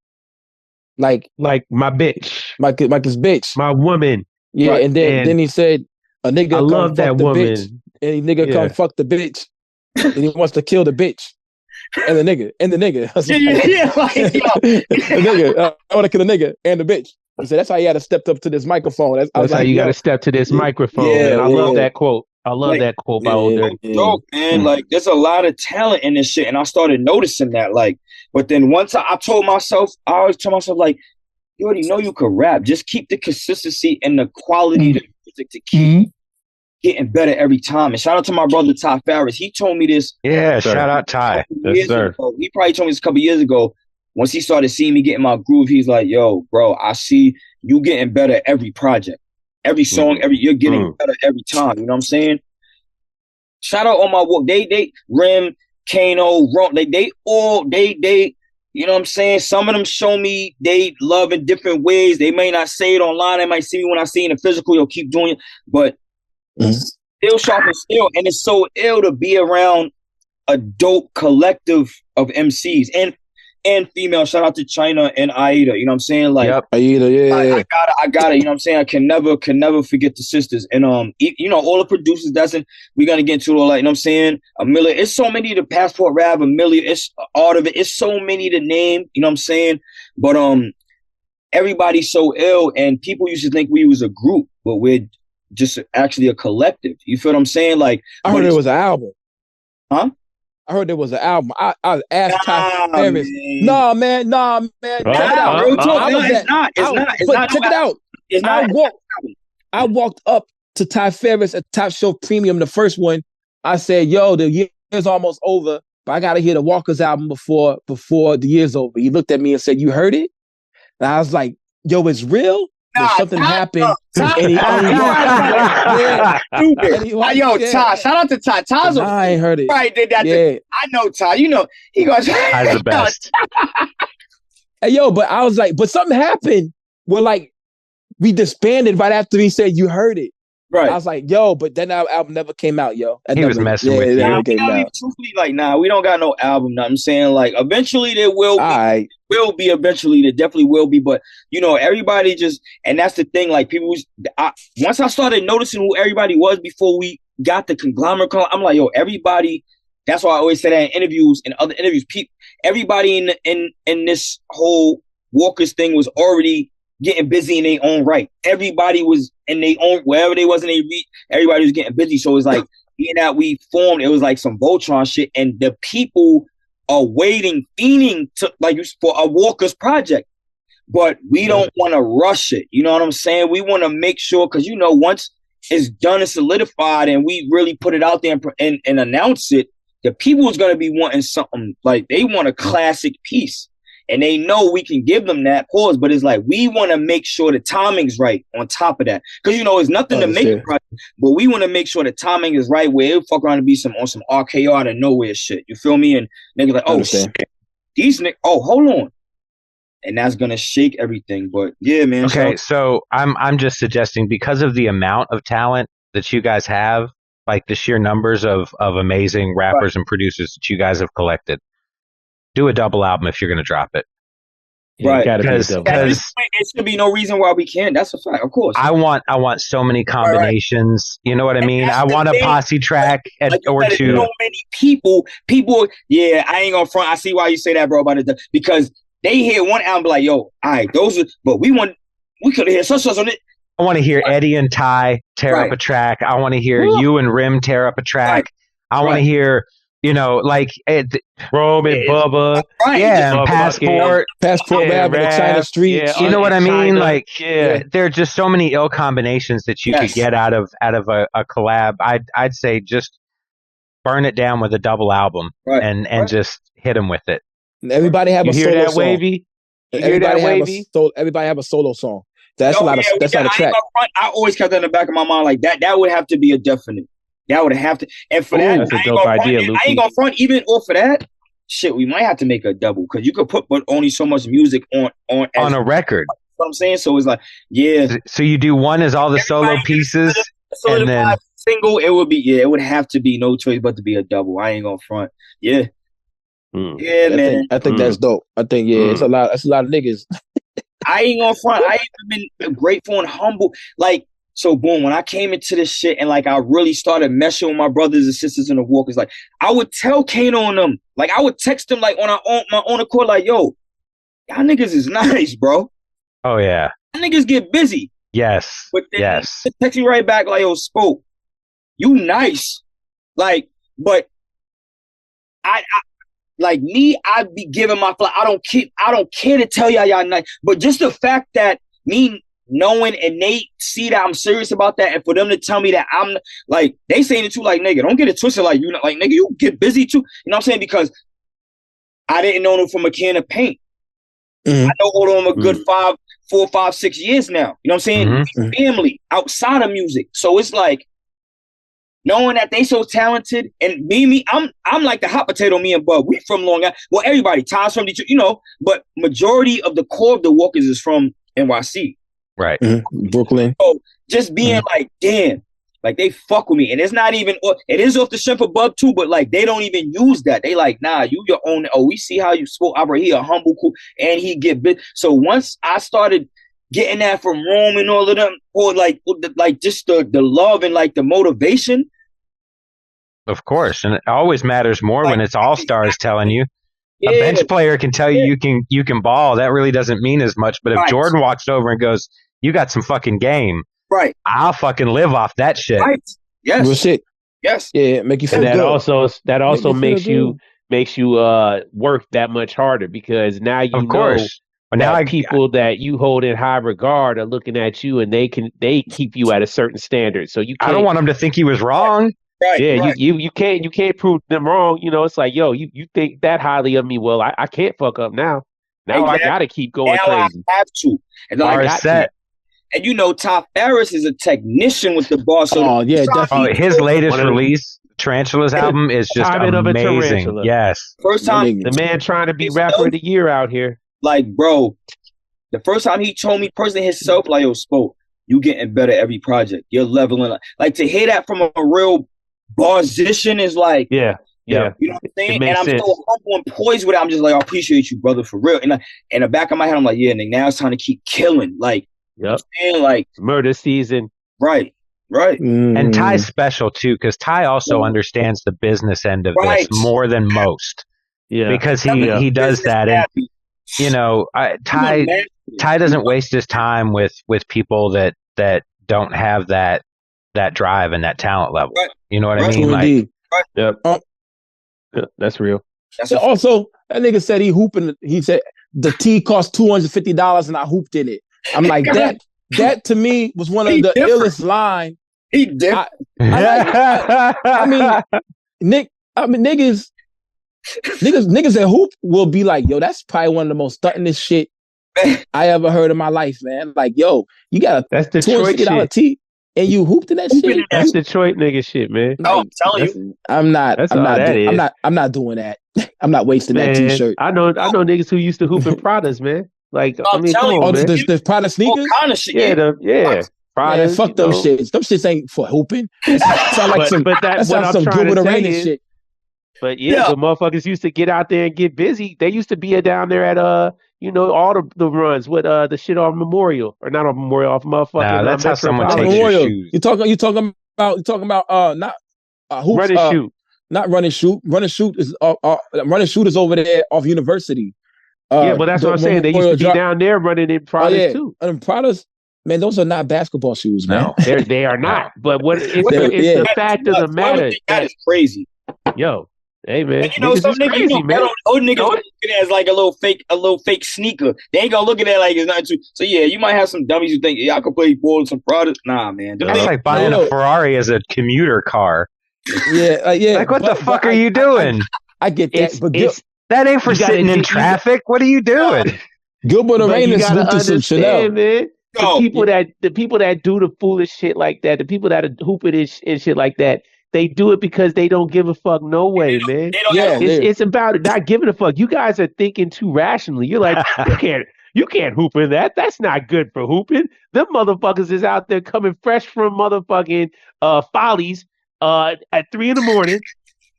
like my bitch. Like his bitch. My woman. Yeah, right. And then he said a nigga I love that woman. Bitch, and he nigga come fuck the bitch. And he wants to kill the bitch. And the nigga. The nigga. I want to kill the nigga and the bitch. He said that's how he had to step up to this microphone. That's how you got to step to this microphone. Yeah, I love that quote. I love that quote by Old Dirty. Dope, man. Like, there's a lot of talent in this shit, and I started noticing that. Like, but then once I told myself, I always tell myself, like, you already know you could rap. Just keep the consistency and the quality of the music to keep getting better every time. And shout out to my brother Ty Farris. He told me this. Yeah, shout out Ty. Yes, sir. He probably told me this a couple years ago. Once he started seeing me getting my groove, he's like, yo, bro, I see you getting better every project. Every song, you're getting better every time. You know what I'm saying? Shout out on my work. They Rim, Kano, Ron, they all, you know what I'm saying? Some of them show me they love in different ways. They may not say it online. They might see me when I see it in the physical. You'll keep doing it. But still sharp and still. And it's so ill to be around a dope collective of MCs and female. Shout out to China and Aida. You know what I'm saying? Like, Aida, I got it. You know what I'm saying? I can never forget the sisters. And you know, all the producers. We're gonna get into all that. You know what I'm saying? Amelia. It's so many to Passport Rap. Amelia. It's Art of It. It's so many to name. You know what I'm saying? But everybody's so ill, and people used to think we was a group, but we're just actually a collective. You feel what I'm saying? Like, I heard it was an album. Huh? I heard there was an album. I asked Ty Farris. Nah, man. Check it out. It's not. Check it out. It's not. I walked up to Ty Farris at Top Shelf Premium, the first one. I said, yo, the year's almost over, but I got to hear the Walker's album before the year's over. He looked at me and said, you heard it? And I was like, yo, it's real? Something happened. Ty, shout out to Ty. Ty's I ain't heard it. Right, did that. Yeah. I know Ty. You know, he goes, Ty's the best. Hey, yo, but I was like, but something happened where, like, we disbanded right after he said, you heard it. Right. I was like, yo, but then our album never came out, yo. He was messing with you. Nah, truthfully, like, nah, we don't got no album. Know what I'm saying? Like, eventually there will be. Right. Eventually there definitely will be. But, you know, everybody just, and that's the thing, like, people, once I started noticing who everybody was before we got the conglomerate, I'm like, yo, everybody, that's why I always say that in interviews and other interviews, everybody in this whole Walker's thing was already getting busy in their own right. Everybody was in their own, wherever they was in their beat, everybody was getting busy. So it's like, being that we formed, it was like some Voltron shit, and the people are waiting, fiending to, like, for a Walker's project. But we don't want to rush it. You know what I'm saying? We want to make sure, because, you know, once it's done and solidified and we really put it out there and announce it, the people is going to be wanting something, like, they want a classic piece. And they know we can give them that pause, but it's like, we want to make sure the timing's right on top of that. Because, you know, it's nothing to make it right, but we want to make sure the timing is right, where it'll fuck around and be some RKO out of nowhere shit. You feel me? And niggas like, oh, shit, these niggas, oh, hold on. And that's going to shake everything. But yeah, man. Okay, so I'm just suggesting, because of the amount of talent that you guys have, like the sheer numbers of amazing rappers and producers that you guys have collected, do a double album if you're going to drop it. Right. Because it should be no reason why we can't. That's a fact, of course. I want so many combinations. Right. You know what I mean? I want a posse track or two. So many people, yeah, I ain't gonna front. I see why you say that, bro, about it. Because they hear one album, be like, yo, all right, those are, but we could have heard such on it. I want to hear Eddie and Ty tear up a track. I want to hear you and Rim tear up a track. I want to hear, you know, like Rome and Bubba, and Passport Rap in the China streets. You know what I mean? Like, there are just so many ill combinations that you could get out of a collab. I'd say just burn it down with a double album and just hit them with it. Everybody have a solo song. Wavy? Everybody have a solo song. That's a lot of track. I always kept that in the back of my mind, like that would have to be a definite. That would have to, and for that, that's a dope idea, I ain't gonna front even off of that. Shit, we might have to make a double, because you could put but only so much music on a record. You know what I'm saying? So it's like, yeah. So you do one as all the solo pieces, and then single. It would be, it would have to be no choice but to be a double. I ain't gonna front. Yeah. Yeah, man. I think that's dope. I think it's a lot. That's a lot of niggas. I ain't gonna front. I ain't been grateful and humble. Like, so boom, when I came into this shit and like I really started meshing with my brothers and sisters in the Walkers, like I would tell Kano and them, like I would text them like on my own accord, like, yo, y'all niggas is nice, bro. Oh yeah. Y'all niggas get busy. Yes. But then text me right back like, yo, Spoke, you nice. Like, but I like me, I'd be giving my fly. I don't care to tell y'all nice. But just the fact that me knowing and they see that I'm serious about that, and for them to tell me that I'm like, they saying it too, like, nigga, don't get it twisted, like, you know, like, nigga, you get busy too. You know what I'm saying? Because I didn't know them from a can of paint. I know all of them a good 4, 5, 6 years now. You know what I'm saying? Family outside of music. So it's like, knowing that they so talented, and I'm like the hot potato, me and Bub. We from Long Island. Well, everybody, Ty's from Detroit, you know, but majority of the core of the Walkers is from NYC. Right. Brooklyn. So just being like, damn, like they fuck with me. And it's not even, it is off the strength of Bub too, but like they don't even use that. They like, nah, you your own. Oh, we see how you spoke. He a humble, cool, and he get bit. So once I started getting that from Rome and all of them, or like just the love and like the motivation. Of course, and it always matters more when it's all stars telling you. A bench player can tell you you can ball. That really doesn't mean as much. But if Jordan walks over and goes, "You got some fucking game," right? I'll fucking live off that shit. Right. Yes. Real shit. Yes. Yeah. Make you feel good. That also makes you work that much harder, because now you know. But now people that you hold in high regard are looking at you, and they keep you at a certain standard. So you can't, I don't want them to think he was wrong. Right, yeah, right. You can't prove them wrong. You know, it's like, yo, you think that highly of me. Well, I can't fuck up now. Now I gotta keep going crazy. I have to. And and you know, Top Ferris is a technician with the bar. So definitely. His latest release, Tarantula's album, is just amazing. Yes. First time the man trying to be rapper of the year out here. Like, bro, the first time he told me personally himself, like, yo, Spoke, you getting better every project. You're leveling up. Like to hear that from a real musician is like, yeah. You know what I'm saying? And I'm sense. so humble and poised with it. I'm just like, I appreciate you, brother, for real. And in the back of my head, I'm like, yeah, nigga, now it's time to keep killing. Like, yep. And like murder season. Right. And Ty's special too, because Ty also understands the business end of this more than most. Yeah. Because he does that. And you know, Ty doesn't waste his time with people that don't have that drive and that talent level. Right. You know what I mean? Indeed. Like, yep. That's real. Also, that nigga said he said the tee cost $250 and I hooped in it. I'm like, that to me was one of the illest line. He different. I mean, niggas that hoop will be like, yo, that's probably one of the most stuntingest shit I ever heard in my life, man. Like, yo, you got a $250 tee and you hooped in that shit. That's Detroit nigga shit, man. No, I'm telling you, I'm not doing that. I'm not wasting that t-shirt. I know niggas who used to hoop in Pradas, man. Like, I mean, come on, man. The Prada sneakers? All kind of shit. Yeah. Prada, man, fuck them shits. Them shits ain't for hooping. Sound like some Google the Rain and shit. But the motherfuckers used to get out there and get busy. They used to be down there at all the runs with the shit off Memorial or not off Memorial, off motherfucking. Nah, that's how someone takes your shoes. You talking about not hoops, run and shoot. Not run and shoot. Run and shoot is over there off University. But that's what I'm saying. They used to be down there running in Pradas too. And Pradas, man, those are not basketball shoes, man. No, they are not. But it's the fact of the matter. That is crazy. Yo, hey man, and you know some niggas, old niggas look at it as like a little fake sneaker. They ain't gonna look at that like it's nothing. So yeah, you might have some dummies who think I could play ball with some products. Nah, man. That's like buying a Ferrari as a commuter car. Yeah. Like what the fuck are you doing? I get that, but that ain't for sitting in traffic. What are you doing? Gilbert Arenas went to some Chanel. Man. The people that do the foolish shit like that, the people that are hooping and shit like that, they do it because they don't give a fuck. No way, man. It's about not giving a fuck. You guys are thinking too rationally. You're like, you can't hoop in that. That's not good for hooping. Them motherfuckers is out there coming fresh from motherfucking Follies at 3 a.m.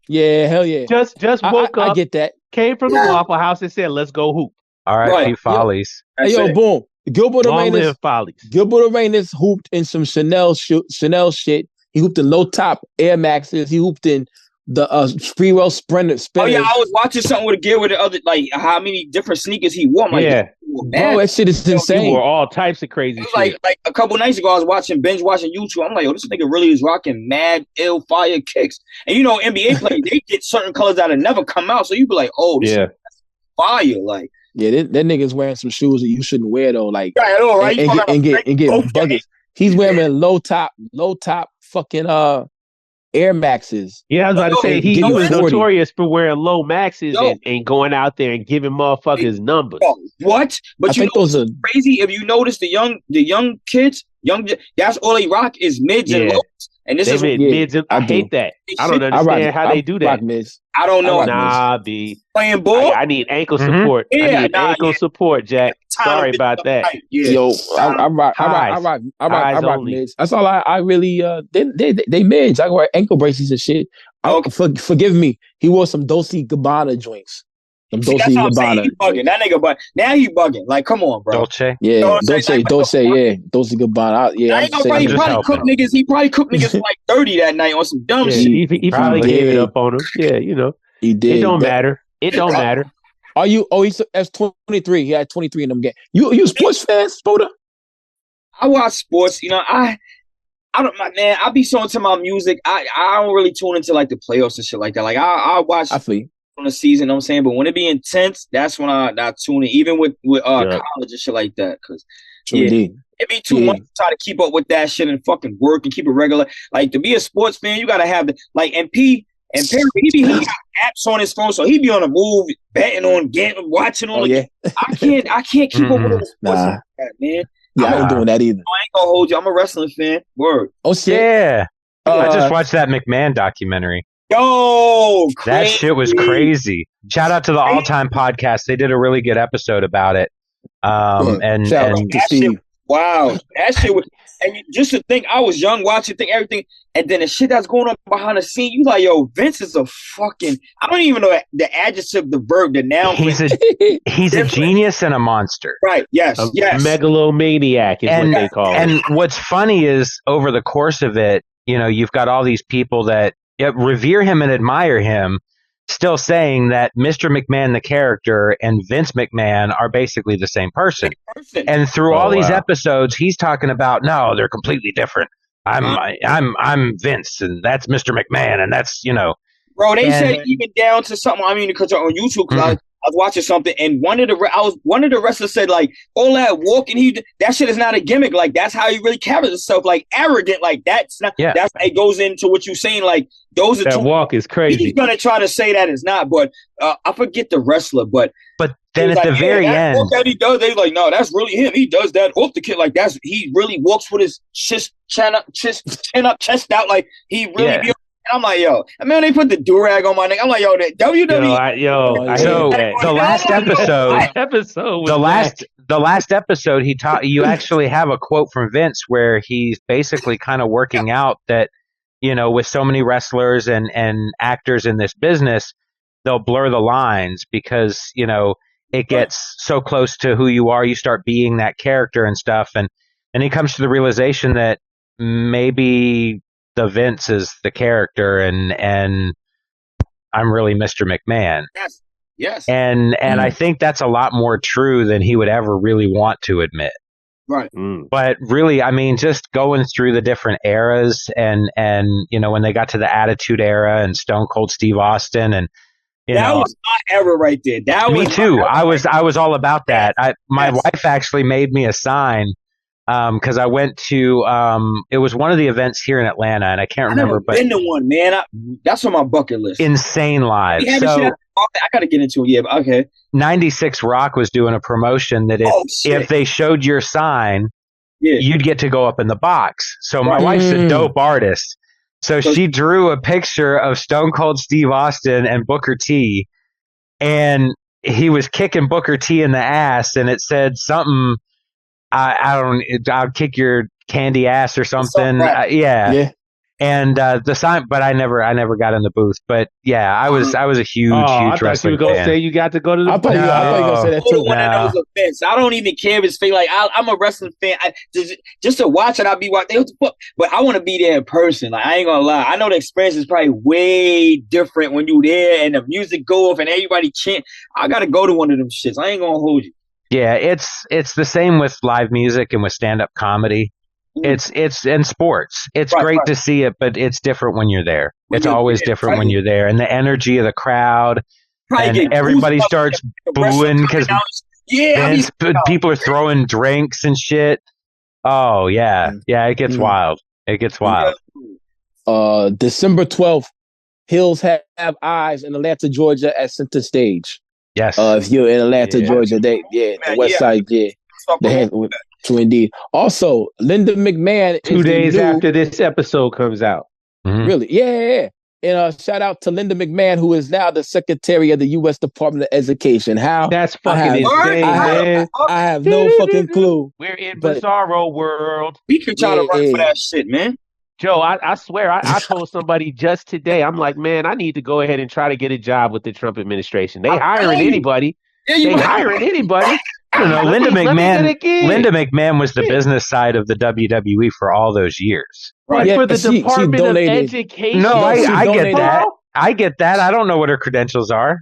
Yeah, hell yeah. Just woke up. I get that. Came from the Waffle House and said, "Let's go hoop." All right, Follies. Hey, yo, boom. Gilbert Arenas hooped in some Chanel shit. He hooped in low top Air Maxes. He hooped in the Freewell spinners. Oh yeah, I was watching something with a gear with the other, like how many different sneakers he wore. I'm like, bro, that shit is insane. He wore all types of crazy shit. Like a couple nights ago, I was binge watching YouTube. I'm like, this nigga really is rocking mad ill fire kicks. And you know, NBA players, they get certain colors that never come out. So you be like, oh, this is fire. Like, yeah, that nigga's wearing some shoes that you shouldn't wear though. Like, I know, right? And get buckets. He's wearing low top fucking Air Maxes. Yeah, I was about to say he was notorious for wearing low maxes and going out there and giving motherfuckers numbers. What? But you know those are crazy. If you notice the young kids, that's all they rock is mids and lows. And this is mids. I hate that. I don't understand how they do that. I don't know. Nah, B. Playing ball. I need ankle support. I need ankle support, Jack. Sorry about that. Yo, I rock mids. That's all I really they mids. I wear ankle braces and shit. Forgive me. He wore some Dolce & Gabbana joints. Some Dolce & Gabbana. He bugging. That nigga bugging. Now he bugging. Like, come on, bro. Dolce. Yeah, Dolce, yeah. Dolce & Gabbana. Yeah, he probably cooked niggas like 30 that night on some dumb shit. He probably gave it up on him. Yeah, you know. He did. It don't matter. It don't matter. Are you? Oh, he's 23. He had 23 in them games. You a sports fan, Spoda? I watch sports. You know, I don't, man. I be so into my music. I don't really tune into like the playoffs and shit like that. Like I watch. I feel you. On the season, you know what I'm saying, but when it be intense, that's when I tune in, even with college and shit like that. Because it be too much to try to keep up with that shit and fucking work and keep it regular. Like to be a sports fan, you gotta have the Perry, he got apps on his phone, so he be on the move, betting on watching on. I can't keep up with the sports like that, man. Yeah, I ain't doing that either. I ain't gonna hold you. I'm a wrestling fan. Word. Oh shit. Yeah. I just watched that McMahon documentary. Yo, that shit was crazy. Shout out to the All Time Podcast. They did a really good episode about it. And Wow, that shit was, and just to think, I was young watching, think everything, and then the shit that's going on behind the scene, you like, yo, Vince is a fucking, I don't even know the adjective, the verb, the noun. He's a genius and a monster. Right? Yes, yes. Megalomaniac is what they call it. And what's funny is over the course of it, you've got all these people that revere him and admire him, still saying that Mr. McMahon, the character, and Vince McMahon are basically the same person. And through all these episodes, he's talking about, no, they're completely different. I'm Vince, and that's Mr. McMahon, and that's, Bro, they said even down to something. I mean, because on YouTube, I was watching something, and one of the wrestlers said, like, all that walking, that shit is not a gimmick. Like, that's how he really carries himself, like arrogant. Like, that's not. Yeah. That's it goes into what you're saying. Like, those are that walk is crazy. He's gonna try to say that it's not, but I forget the wrestler, but then at the very end, walk that he does, they like, no, that's really him. He does that off the kid, like he really walks with his chin up, chest out, like he really. Be, I'm like, yo, I mean, they put the durag on my neck. I'm like, yo, that WWE. So the last episode, the last episode, you actually have a quote from Vince where he's basically kind of working out that, with so many wrestlers and actors in this business, they'll blur the lines because, it gets so close to who you are. You start being that character and stuff. And he comes to the realization that maybe the Vince is the character and I'm really Mr. McMahon. Yes. And I think that's a lot more true than he would ever really want to admit. Right. But really, I mean, just going through the different eras and when they got to the Attitude Era and Stone Cold Steve Austin and that was my era right there. Me too. I was all about that. My wife actually made me a sign because I went to it was one of the events here in Atlanta, and I can't remember. But been to one, man. That's on my bucket list. Insane Live. So I gotta get into it. Yeah, but okay. 96 Rock was doing a promotion that if they showed your sign, you'd get to go up in the box. So my wife's a dope artist. So she drew a picture of Stone Cold Steve Austin and Booker T, and he was kicking Booker T in the ass, and it said something. I'll kick your candy ass or something. Yeah. And the sign, but I never got in the booth. But yeah, I was a huge I thought you were gonna say you got to go to the. I thought you were gonna say that too. One of those events. I don't even care if it's fake. Like I'm a wrestling fan. Just to watch it, I'll be watching. What the fuck? But I want to be there in person. Like I ain't gonna lie. I know the experience is probably way different when you there and the music go off and everybody chant. I gotta go to one of them shits. I ain't gonna hold you. Yeah, it's the same with live music and with stand-up comedy. It's in sports. It's great to see it, but it's different when you're there. It's always different when you're there, and the energy of the crowd, and everybody starts booing because people are throwing drinks and shit. Oh yeah, it gets wild. It gets wild. December 12th, Hills Have Eyes in Atlanta, Georgia at Center Stage. Yes. If you're in Atlanta, Georgia, the West Side, true indeed. Also, Linda McMahon. 2 days after this episode comes out. Mm-hmm. Really? Yeah. And shout out to Linda McMahon, who is now the Secretary of the U.S. Department of Education. How? That's fucking insane, man. I have no fucking clue. We're in bizarro world. We can try to run for that shit, man. Joe, I swear, I told somebody just today, I'm like, man, I need to go ahead and try to get a job with the Trump administration. They hiring anybody. Hiring anybody. I don't know. Linda McMahon was the business side of the WWE for all those years. Right. For the Department of Education. No, I get that. I get that. I don't know what her credentials are.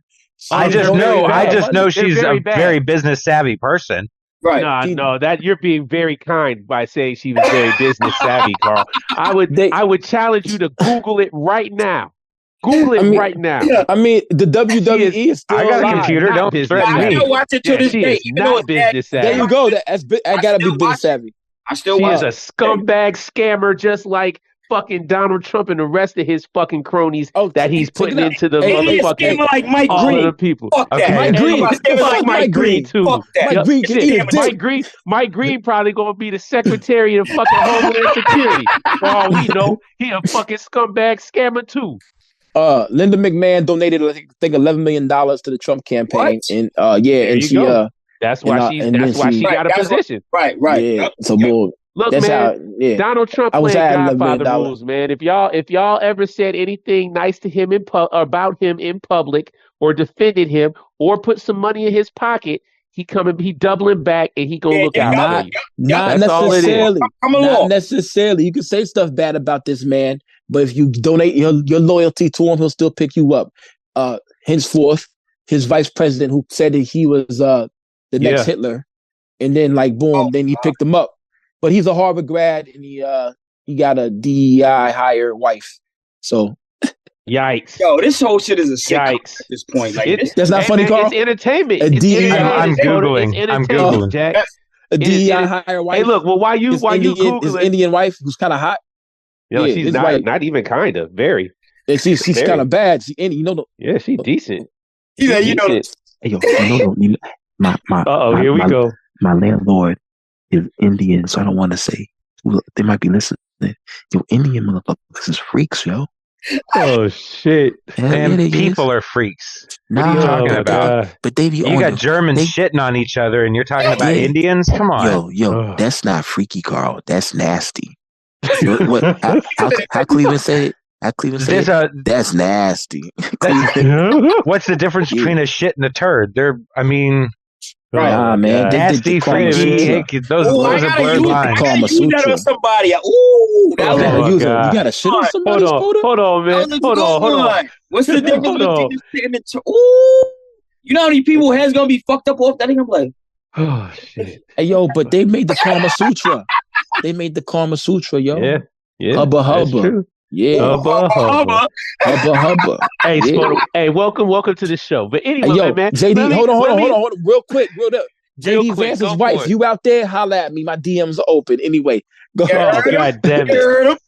I just know she's a very business savvy person. Right. No, that you're being very kind by saying she was very business savvy, Carl. I would challenge you to Google it right now. Google it right now. Yeah, I mean, the WWE is still I got a computer. Don't threaten me. I still watch it to this day. Not business savvy. There you go. I gotta be business savvy. I still watch. She's a scumbag scammer, just like fucking Donald Trump and the rest of his fucking cronies that he's putting into the motherfucking like Mike Green. The people. Okay. Mike Green. Fuck Mike Green too. Mike Green probably gonna be the Secretary of fucking Homeland Security. For all we know, he a fucking scumbag scammer too. Linda McMahon donated, I think, $11 million to the Trump campaign, and That's why she got a position. Right. Yeah. So boom. Look, That's man, Donald Trump playing Godfather rules, man. If y'all ever said anything nice to him about him in public, or defended him, or put some money in his pocket, he doubling back, and he gonna look out for you. Not That's all it is. Not necessarily. You can say stuff bad about this man, but if you donate your loyalty to him, he'll still pick you up. Henceforth, his vice president, who said that he was the next Hitler, and then then he picked him up. But he's a Harvard grad, and he got a DEI hire wife. So, yikes! Yo, this whole shit is a sitcom at this point. That's not funny, Carl. It's entertainment. I'm googling. Jack. A DEI hire wife. Hey, look. Well, why you googling his Indian wife, who's kind of hot? She's not even kind of very. And she's kind of bad. She's decent. Hey, here we go. My landlord is Indian, so I don't want to say. They might be listening. Yo, Indian motherfuckers is freaks, yo. Oh shit! Man, people are freaks. What are you talking about? But they be you got Germans shitting on each other, and you're talking about Indians? Come on, yo, that's not freaky, Carl. That's nasty. How Cleveland say it? That's nasty. What's the difference between a shit and a turd? Nah, man. Nasty, freaky. Those are blurred lines. Use that on somebody. Ooh, you got to shit on somebody. Hold on, man. Hold on. What's the difference between ooh? You know how many people heads gonna be fucked up off that thing? I'm like, oh shit. Hey, yo, but they made the Kama Sutra. Yo. Yeah. Hubba. Yeah. Hubba. Hey, Spoda. Hey, welcome to the show. But anyway, man. JD, hold on. Real quick. JD Vance's wife, you out there? Holla at me. My DMs are open. Anyway, go ahead. Oh, God damn it.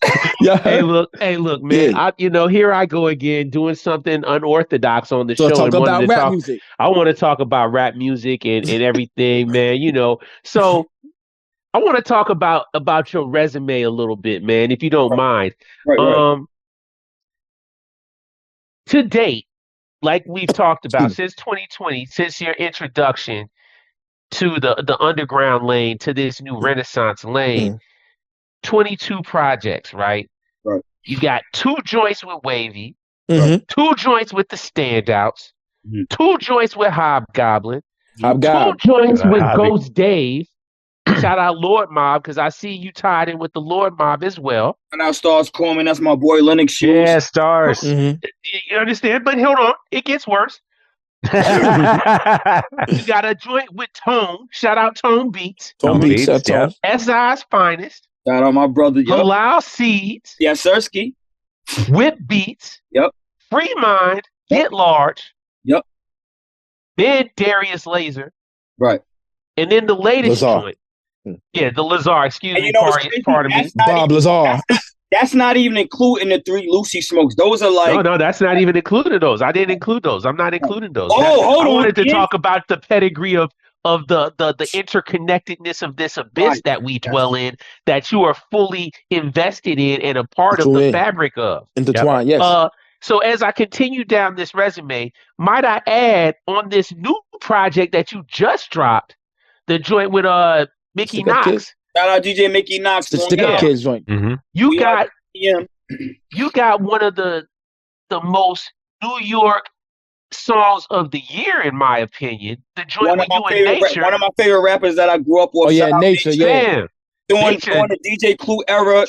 Hey, look, man. Yeah. Here I go again doing something unorthodox on the show. Talk about rap music. I want to talk about rap music and everything, man. So I want to talk about your resume a little bit, man, if you don't mind. Right. To date, like we've talked about, since 2020, since your introduction to the underground lane, to this new Renaissance lane, 22 projects, right? Right. You got 2 joints with Wavy, 2 joints with the Standouts, 2 joints with Hobgoblin, 2 Hobgoblin. joints with Ghost Dave. Shout out Lord Mob, because I see you tied in with the Lord Mob as well. And now Stars Coleman, that's my boy Lennox Shoes. Yeah, Stars. You understand? But hold on, it gets worse. You got a joint with Tone. Shout out Tone Beats. Tone Beats. SI's Finest. Shout out my brother. Halal Seeds. Yes, Sirski. Whip Beats. Yep. Free Mind. Get Large. Yep. Then Darius Laser. Right. And then the latest Lazar. joint. Yeah, the Lazar. Excuse me. Pardon me. Bob Lazar. That's not even including the 3 Lucy Smokes. Those are like... No, that's not even including those. I didn't include those. I'm not including those. Hold on. I wanted to talk about the pedigree of the interconnectedness of this abyss that we dwell in, that you are fully invested in and a part of the fabric of. Intertwined, yes. So as I continue down this resume, might I add on this new project that you just dropped, the joint with Mickey Knox. Shout out DJ Mickey Knox. The Stick Up Kids joint. You got one of the most New York songs of the year, in my opinion. The joint with you and Nature. One of my favorite rappers that I grew up with. Oh yeah, Nature. Yeah. During the DJ Clue era.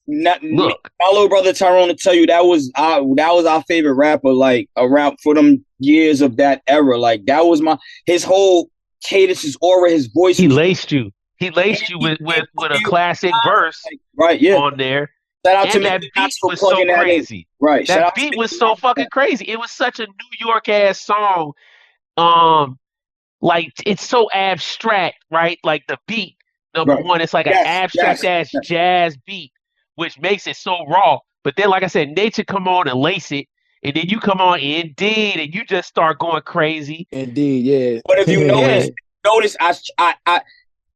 Look, my little brother Tyrone to tell you that was our favorite rapper. Like around for them years of that era. Like that was his whole cadence, his aura, his voice. He laced you with a classic verse, right? Yeah, on there. Shout out to that beat was so crazy. Right, that beat was so fucking crazy. It was such a New York ass song. Like it's so abstract, right? Like the beat, number one, it's like an abstract ass jazz beat, which makes it so raw. But then, like I said, Nature come on and lace it. And then you come on Indeed, and you just start going crazy. Indeed, yeah. But if you notice, I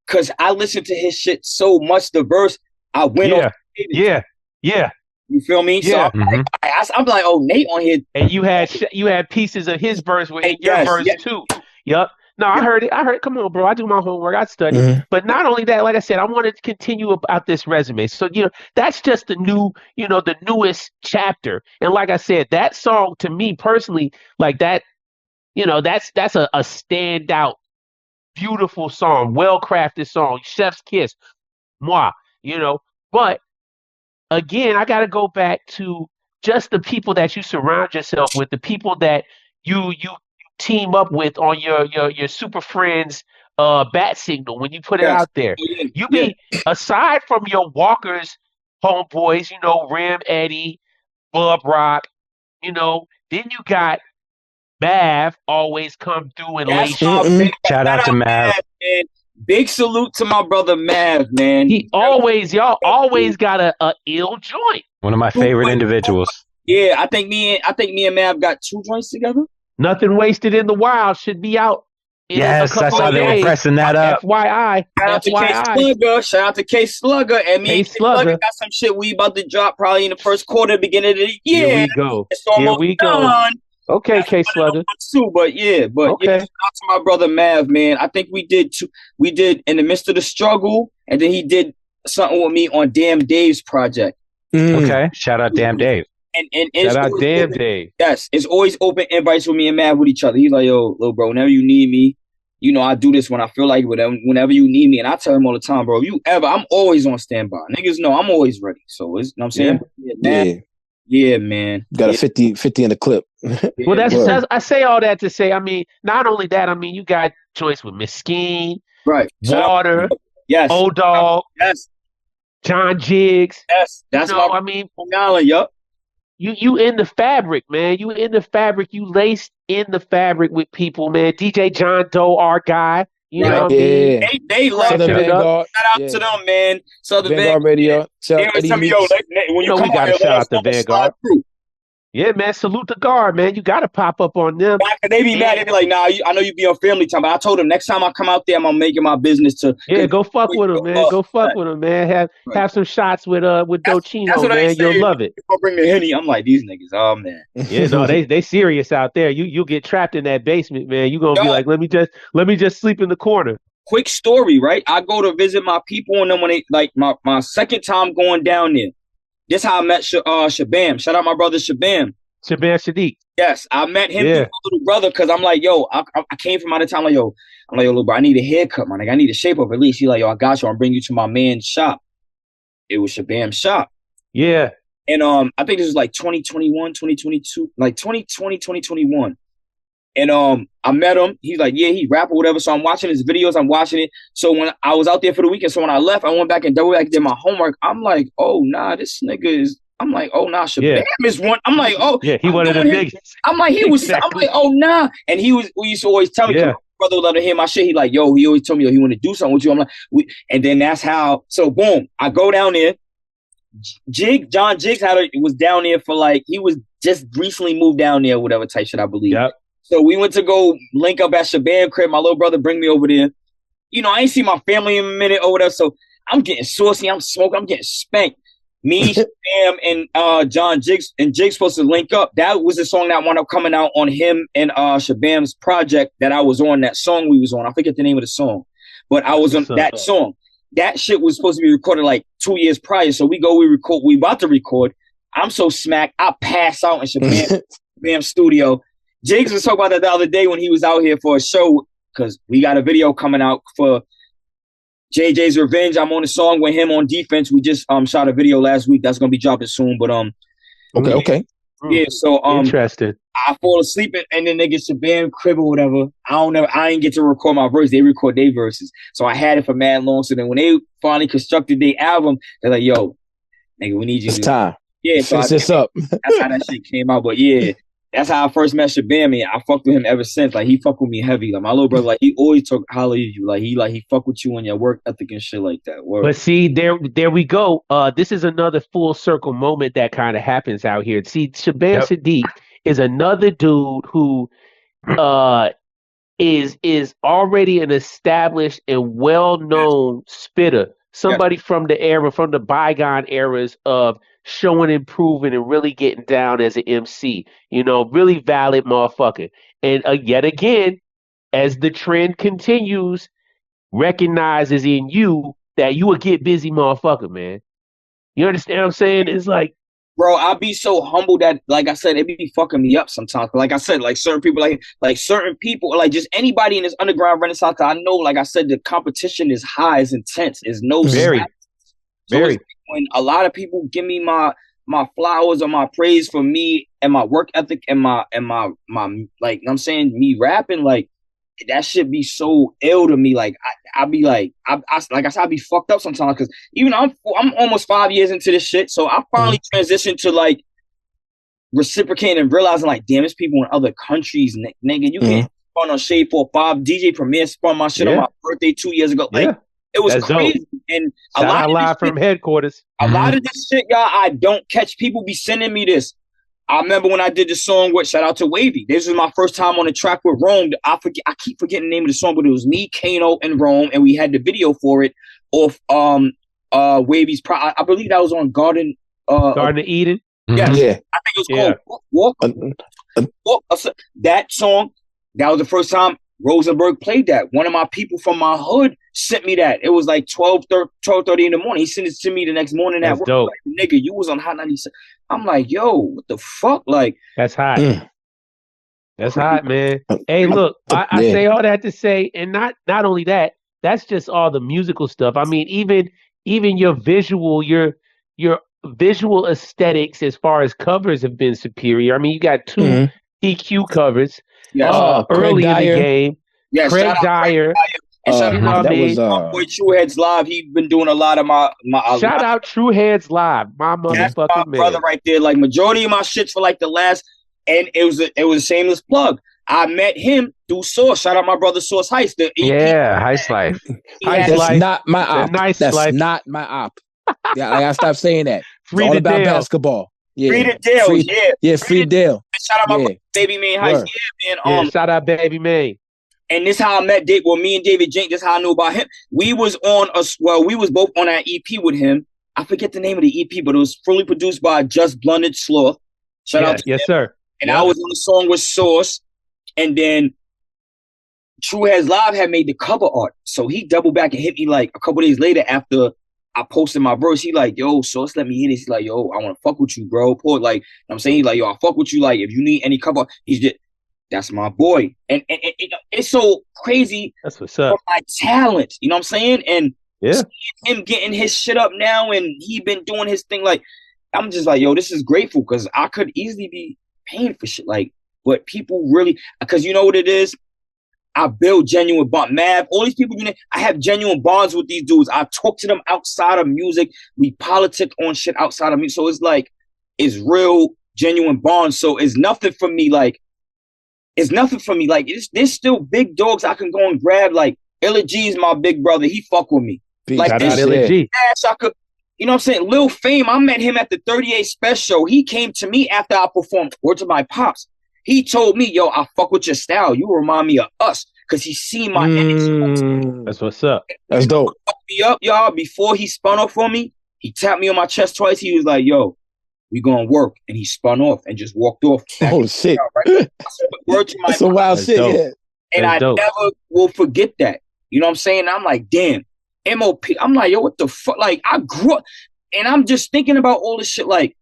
because I listened to his shit so much, the verse, I went on. Yeah. You feel me? Yeah. So I'm like, oh, Nate on here. And you had pieces of his verse in your verse too. Yup. No, I heard it. I heard it. Come on, bro. I do my homework. I study. Mhm. But not only that, like I said, I wanted to continue about this resume. So, that's just the new, the newest chapter. And like I said, that song to me personally, like that, that's a standout, beautiful song, well crafted song, chef's kiss, moi, But again, I got to go back to just the people that you surround yourself with, the people that you team up with on your super friends bat signal when you put it Yes. out there. Yeah. You be aside from your walkers, homeboys, Rim Eddie, Bub Rock, then you got Mav always come through and That's lace. my big Shout out to Mav. man. Big salute to my brother Mav, man. Y'all always got a ill joint. One of my favorite individuals. Yeah, I think me and Mav got 2 joints together. Nothing Wasted in the Wild should be out. In Yes, a I couple saw of they were days. pressing that up. FYI. Shout out to K FYI. Slugger. Shout out to K Slugger. And me K and K Slugger. Slugger got some shit we about to drop probably in the first quarter, beginning of the year. Here we go. It's almost done. Okay, That's K Slugger. Too, but yeah, Okay. shout out to my brother Mav, man. I think we did In the Midst of the Struggle, and then he did something with me on Damn Dave's project. Okay, shout out Damn Dave. And Shout out Damn Dave. Yes, it's always open invites with me and Mav with each other. He's like, yo, little bro, whenever you need me, I do this when I feel like it, whenever you need me. And I tell him all the time, bro, I'm always on standby. Niggas know I'm always ready. So, you know what I'm saying? Yeah, man. Got a 50 in the clip. Well, that's I say all that to say, not only that, you got choice with Mesquine, right, Water, yes, O-Dog, yes, John Jiggs. Yes, that's yup. You in the fabric, man. You in the fabric. You laced in the fabric with people, man. DJ John Doe, our guy. You know what I mean? They love Southern it. Vanguard. Shout out to them, man. Southern Vanguard Radio. Shout out Eddie when we got to shout out to Vanguard. Yeah, man. Salute the guard, man. You got to pop up on them. They be mad. They be like, nah, I know you be on family time, but I told them next time I come out there, I'm gonna make it my business to. Yeah, go fuck with them, man. Go fuck with them, man. Have some shots with Dochino, man. You'll love it. I'll bring the Henny. I'm like, these niggas, oh man. Yeah, no, they serious out there. You'll get trapped in that basement, man. You gonna be like, let me just sleep in the corner. Quick story, right? I go to visit my people, and then when they like my second time going down there. This how I met Shabam. Shout out my brother Shabam. Shabam Sadiq. Yes, I met him through my little brother because I'm like, yo, I came from out of town. Like, yo, little bro, I need a haircut, man. Like, I need a shape up at least. He's like, yo, I got you. I'll bring you to my man's shop. It was Shabam's shop. Yeah. And I think this was like 2021, 2022, like 2020, 2021. And I met him. He's like, yeah, he rap or whatever. So I'm watching his videos. I'm watching it. So when I was out there for the weekend, so when I left, I went back and did my homework. I'm like, oh, nah, this nigga is. I'm like, oh, nah, Shabam is one. I'm like, oh. Yeah, he one of the niggas. I'm like, he was. Exactly. I'm like, oh, nah. And we used to always tell me, my brother would let him hear my shit. He like, yo, he always told me, yo, he want to do something with you. I'm like, and then that's how. So boom, I go down there. John Jiggs was down there for like, he was just recently moved down there, whatever type shit, I believe. Yep. So we went to go link up at Shabam crib. My little brother bring me over there. I ain't see my family in a minute or whatever. So I'm getting saucy. I'm smoking. I'm getting spanked. Me, Shabam, and John Jiggs. And Jiggs supposed to link up. That was the song that wound up coming out on him and Shabam's project that I was on, that song we was on. I forget the name of the song. But I was on that song. That shit was supposed to be recorded like 2 years prior. So we record. We about to record. I'm so smacked. I pass out in Shabam's studio. Jiggs was talking about that the other day when he was out here for a show, because we got a video coming out for JJ's Revenge. I'm on a song with him on defense. We just shot a video last week. That's gonna be dropping soon. But okay. Yeah, so interested. I fall asleep and then they get Shabam crib or whatever. I ain't get to record my verse. They record their verses. So I had it for mad long. So then when they finally constructed their album, they're like, yo, nigga, we need you. It's time. Yeah, finish this up. That's how that shit came out. But yeah. That's how I first met Shabam, and I fucked with him ever since. Like, he fucked with me heavy. Like, my little brother, like, he always holler at you. Like, he fuck with you on your work ethic and shit like that. Word. But see, there we go. This is another full circle moment that kind of happens out here. See, Shabam Sadiq is another dude who is already an established and well-known spitter. Somebody from the bygone eras of showing, improving, and really getting down as an MC. Really valid motherfucker. And yet again, as the trend continues, recognizes in you that you a get busy motherfucker, man. You understand what I'm saying? It's like, bro, I be so humble that, like I said, it be fucking me up sometimes. Like I said, like certain people, like certain people, like just anybody in this underground renaissance, I know, like I said, the competition is high, is intense, is no very, slack. very. So when a lot of people give me my flowers or my praise for me and my work ethic and my like, I'm saying, me rapping, like that should be so ill to me. Like I be like, I like I said, I be fucked up sometimes because even I'm almost 5 years into this shit, so I finally transitioned to like reciprocating and realizing like, damn, there's people in other countries, nigga, you can't spun on Shade 4-5. DJ Premier spun my shit on my birthday 2 years ago. Like it was crazy. Dope. And a lot of live from headquarters. A lot of this shit, y'all, I don't catch. People be sending me this. I remember when I did the song with, shout out to Wavy. This was my first time on the track with Rome. I keep forgetting the name of the song, but it was me, Kano, and Rome, and we had the video for it off Wavy's I believe that was on Garden of Eden. Yes. Yeah. I think it was called Walk. That song, that was the first time Rosenberg played that. One of my people from my hood sent me that. It was like 12:30 in the morning. He sent it to me the next morning at work. Dope. Like, nigga, you was on Hot 97. I'm like, yo, what the fuck? Like, that's hot. That's hot, man. Hey, look, I say all that to say, and not only that, that's just all the musical stuff. I mean, even your visual aesthetics as far as covers have been superior. I mean, you got two EQ covers early in the game. Yes, Craig Dyer. And shout out my boy Trueheads Live. He's been doing a lot of my shout out Trueheads Live. My motherfucking my brother right there. Like majority of my shits for like the last, and it was a shameless plug. I met him through Source. Shout out my brother Source Heist. Heist Life. That's not my op. That's not my op. Yeah, I gotta stop saying that. It's all about basketball. Yeah. Free to Dale. Free Dale. Shout out my brother, Baby Man Heist. Yeah, man. Shout out Baby Man. And this how I met Dave. Well, me and David Jenk, this how I knew about him. We was both on that EP with him. I forget the name of the EP, but it was fully produced by Just Blunted Sloth. Shout out to him. Sir. And I was on the song with Source. And then Trueheads Live had made the cover art. So he doubled back and hit me like a couple days later after I posted my verse. He like, yo, Source, let me hear this. He's like, yo, I want to fuck with you, bro. Poor, like, I'm saying, he's like, yo, I fuck with you. Like, if you need any cover, he's just, that's my boy. And it's so crazy. That's what's up. For my talent. You know what I'm saying? And him getting his shit up now and he been doing his thing. Like, I'm just like, yo, this is grateful because I could easily be paying for shit. Like, but people really, because you know what it is? I build genuine bond. Mav, all these people, I have genuine bonds with these dudes. I talk to them outside of music. We politic on shit outside of music. So it's like, it's real, genuine bonds. So it's nothing for me. Like, there's still big dogs I can go and grab. Like, Illa G is my big brother. He fuck with me. Like, this Illa G. I could, you know what I'm saying? Lil Fame, I met him at the 38 Special. He came to me after I performed Words of My Pops. He told me, yo, I fuck with your style. You remind me of us. Because he seen my energy. That's what's up. That's dope. He fucked me up, y'all. Before he spun off on me, he tapped me on my chest twice. He was like, yo, we gonna work. And he spun off and just walked off. Oh, shit. Right? Word to my That's a wild shit, yeah. And I never will forget that. You know what I'm saying? I'm like, damn, MOP. I'm like, yo, what the fuck? Like, I grew up. And I'm just thinking about all this shit. Like,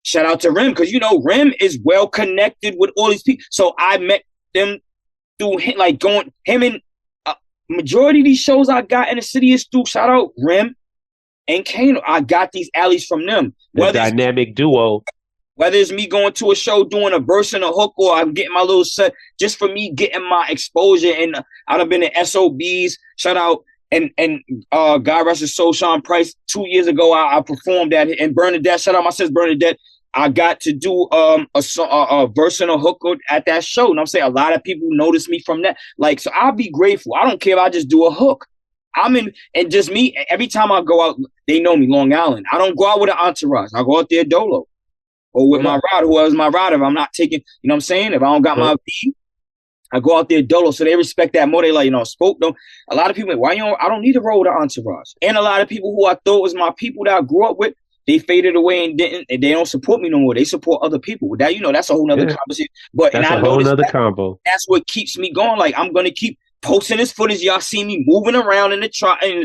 shout out to Rim. Because, you know, Rim is well connected with all these people. So I met them through him, like him and majority of these shows I got in the city is through, shout out Rim and Kano. I got these alleys from them. The dynamic duo. Whether it's me going to a show doing a verse and a hook or I'm getting my little set just for me getting my exposure. And I'd have been in SOBs, shout out, and God rest his soul, Sean Price. 2 years ago, I performed that. And Bernadette, shout out my sis Bernadette. I got to do a verse and a hook at that show. And I'm saying a lot of people notice me from that. Like, so I'll be grateful. I don't care if I just do a hook. And just me, every time I go out, they know me, Long Island. I don't go out with an entourage. I go out there dolo. Or with my rider, whoever's my rider. If I'm not taking, you know what I'm saying? If I don't got my V, I go out there dolo. So they respect that more. They like, spoke them. A lot of people, I don't need to roll with an entourage. And a lot of people who I thought was my people that I grew up with, they faded away and they don't support me no more. They support other people. That, you know, that's a whole nother conversation. But that's a whole nother combo. That's what keeps me going. Like, I'm gonna keep posting this footage. Y'all see me moving around in the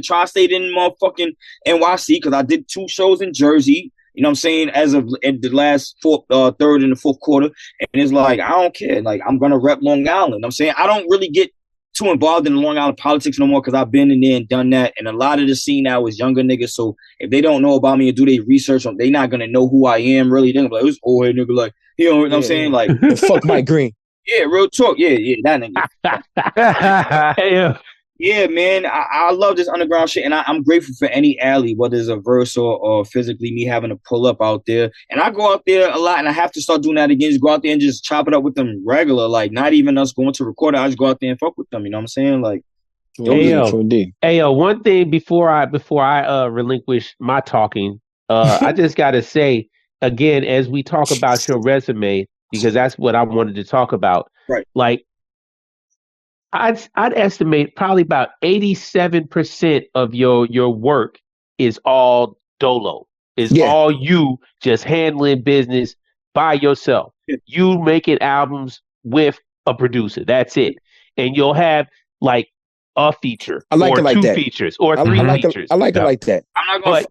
tri-state in motherfucking NYC, because I did 2 shows in Jersey. You know what I'm saying? As of the last third and the fourth quarter. And it's like, I don't care. Like, I'm going to rep Long Island. You know what I'm saying? I don't really get too involved in Long Island politics no more, because I've been in there and done that. And a lot of the scene now is younger niggas. So if they don't know about me and do their research, they're not going to know who I am really. They're going to be like, this old head nigga, like, you know what I'm saying? Like, fuck Mike Green. Yeah, real talk. Yeah, that nigga. Yeah. Yeah, man, I love this underground shit, and I'm grateful for any alley, whether it's a verse or physically me having to pull up out there. And I go out there a lot, and I have to start doing that again. Just go out there and just chop it up with them regular, like not even us going to record it. I just go out there and fuck with them. You know what I'm saying? Like, hey yo, one thing before I relinquish my talking, I just gotta say again, as we talk about your resume, because that's what I wanted to talk about. Right. Like, I'd estimate probably about 87% of your work is all dolo. Is all you just handling business by yourself. Yeah. You making albums with a producer. That's it. And you'll have like a feature, I like or it like 2 that. features, or 3 features. I like it like that. I'm not gonna.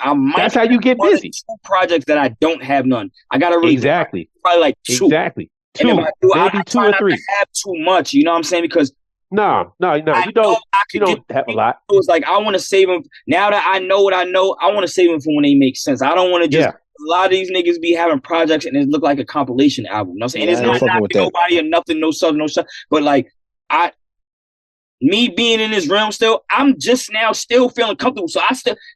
I might. That's how you get busy. 2 projects that I don't have none. I gotta really probably like 2. Exactly. 2, maybe 2 or 3. Not to have too much, you know what I'm saying? Because no, you don't have a lot. It was like, I want to save them. Now that I know what I know, I want to save them for when they make sense. I don't want to just. A lot of these niggas be having projects and it look like a compilation album. You know what I'm saying? And it's not nobody or nothing, no stuff, no stuff. But like, me being in this realm still, I'm just now still feeling comfortable. So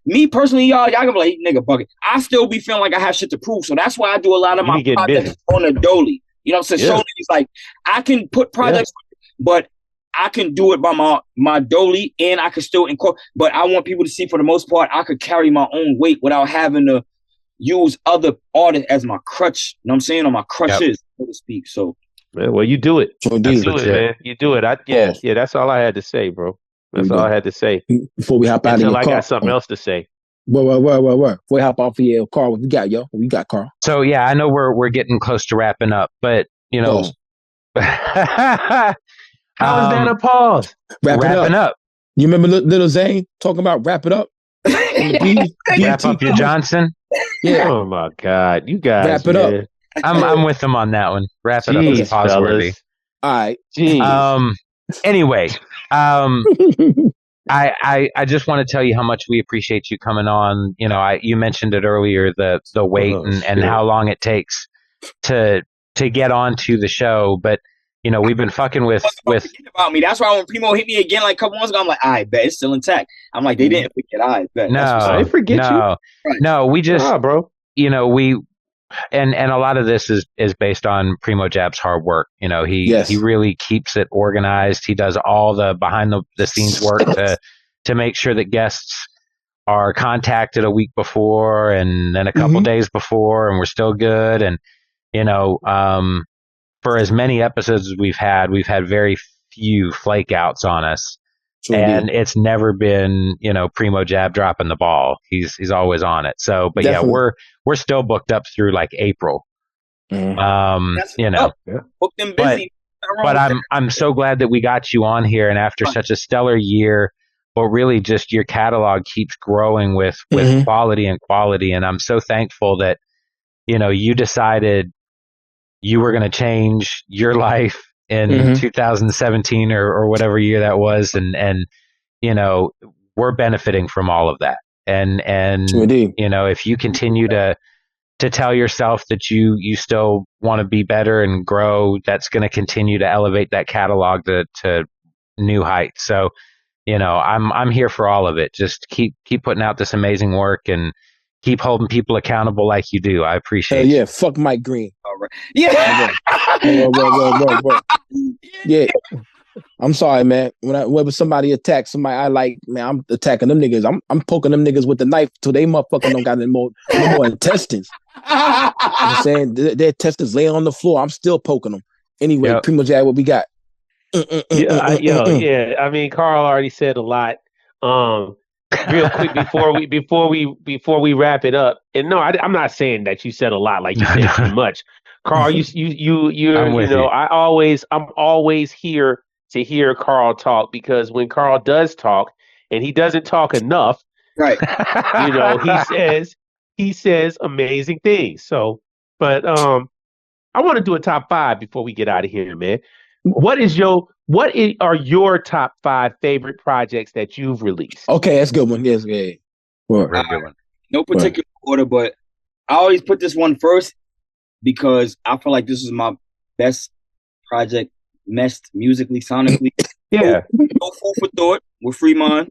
me personally, y'all gonna be like, nigga, bucket. I still be feeling like I have shit to prove. So that's why I do a lot of my projects on a dolly. You know what I'm saying? Show niggas like, I can put projects, but I can do it by my dolly, and I can still incorporate. But I want people to see, for the most part, I could carry my own weight without having to use other artists as my crutch. You know what I'm saying? Or my crutches, so to speak. So. Well, you do it. You do it, man. You do it. Yeah. That's all I had to say, bro. That's all I had to say. Before we hop out of here, I got something else to say. Where? Before we hop off of here, Carl, what you got, yo? What you got, Carl? So yeah, I know we're getting close to wrapping up, but you know, how is that a pause? Wrapping up. You remember Little Zane talking about wrap it up? Wrap up your Johnson. Yeah. Oh my God, you guys. Wrap it up. I'm with them on that one. Wrap it up is pause worthy. All right. Anyway, I just want to tell you how much we appreciate you coming on. You know, you mentioned it earlier, the wait and how long it takes to get onto the show, but you know, we've been fucking with about me. That's why when people hit me again like a couple months ago, I'm like, I bet it's still intact. I'm like, they didn't forget. I bet. No, they forget you. Right. No, we just, bro. You know, and a lot of this is based on Primo Jab's hard work. You know, he really keeps it organized. He does all the behind the scenes work to make sure that guests are contacted a week before and then a couple days before, and we're still good. And you know, for as many episodes as we've had very few flake outs on us. And it's never been, you know, Primo Jab dropping the ball. He's always on it. So, but definitely. Yeah, we're still booked up through like April. You know, booked and busy. But I'm so glad that we got you on here, and after such a stellar year, but really just your catalog keeps growing with quality. And I'm so thankful that, you know, you decided you were going to change your life in 2017 or whatever year that was. And, you know, we're benefiting from all of that. And, you know, if you continue to tell yourself that you still want to be better and grow, that's going to continue to elevate that catalog to new heights. So, you know, I'm here for all of it. Just keep putting out this amazing work and keep holding people accountable like you do. I appreciate it. Yeah, fuck Mike Green. All right. Yeah. Yeah. I'm sorry, man. Whenever somebody attacks somebody I like, man, I'm attacking them niggas. I'm poking them niggas with the knife till they motherfucking don't got no more intestines. I'm saying their intestines laying on the floor. I'm still poking them. Anyway, Primo Jab, what we got? Yeah. I mean, Carl already said a lot. real quick before we wrap it up. And no, I'm not saying that you said a lot, like you said too much. Carl, you're I'm with you. I'm always here to hear Carl talk, because when Carl does talk, and he doesn't talk enough, Right. he says amazing things. So, but I want to do a top 5 before we get out of here, man. Are your top 5 favorite projects that you've released? Okay, that's a good one. Yes, yeah. Very good one. No particular order, but I always put this one first because I feel like this is my best project, meshed musically, sonically. Yeah. No Food for Thought with Free Mind.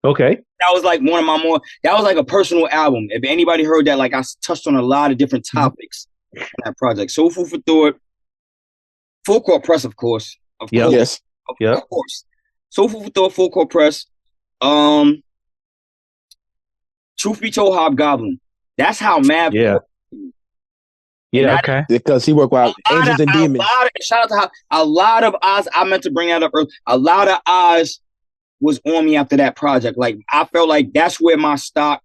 Okay. That was like that was like a personal album. If anybody heard that, like I touched on a lot of different topics on that project. So Food for Thought, Full Court Press, of course. Of course. Of course. So Food for Thought, Full Court Press. Truth Be Told, Hobgoblin. That's how Mav. Yeah. Yeah. Okay. Because he worked with Angels and Demons. Shout out to a lot of eyes. I meant to bring that up earlier. A lot of eyes was on me after that project. Like I felt like that's where my stock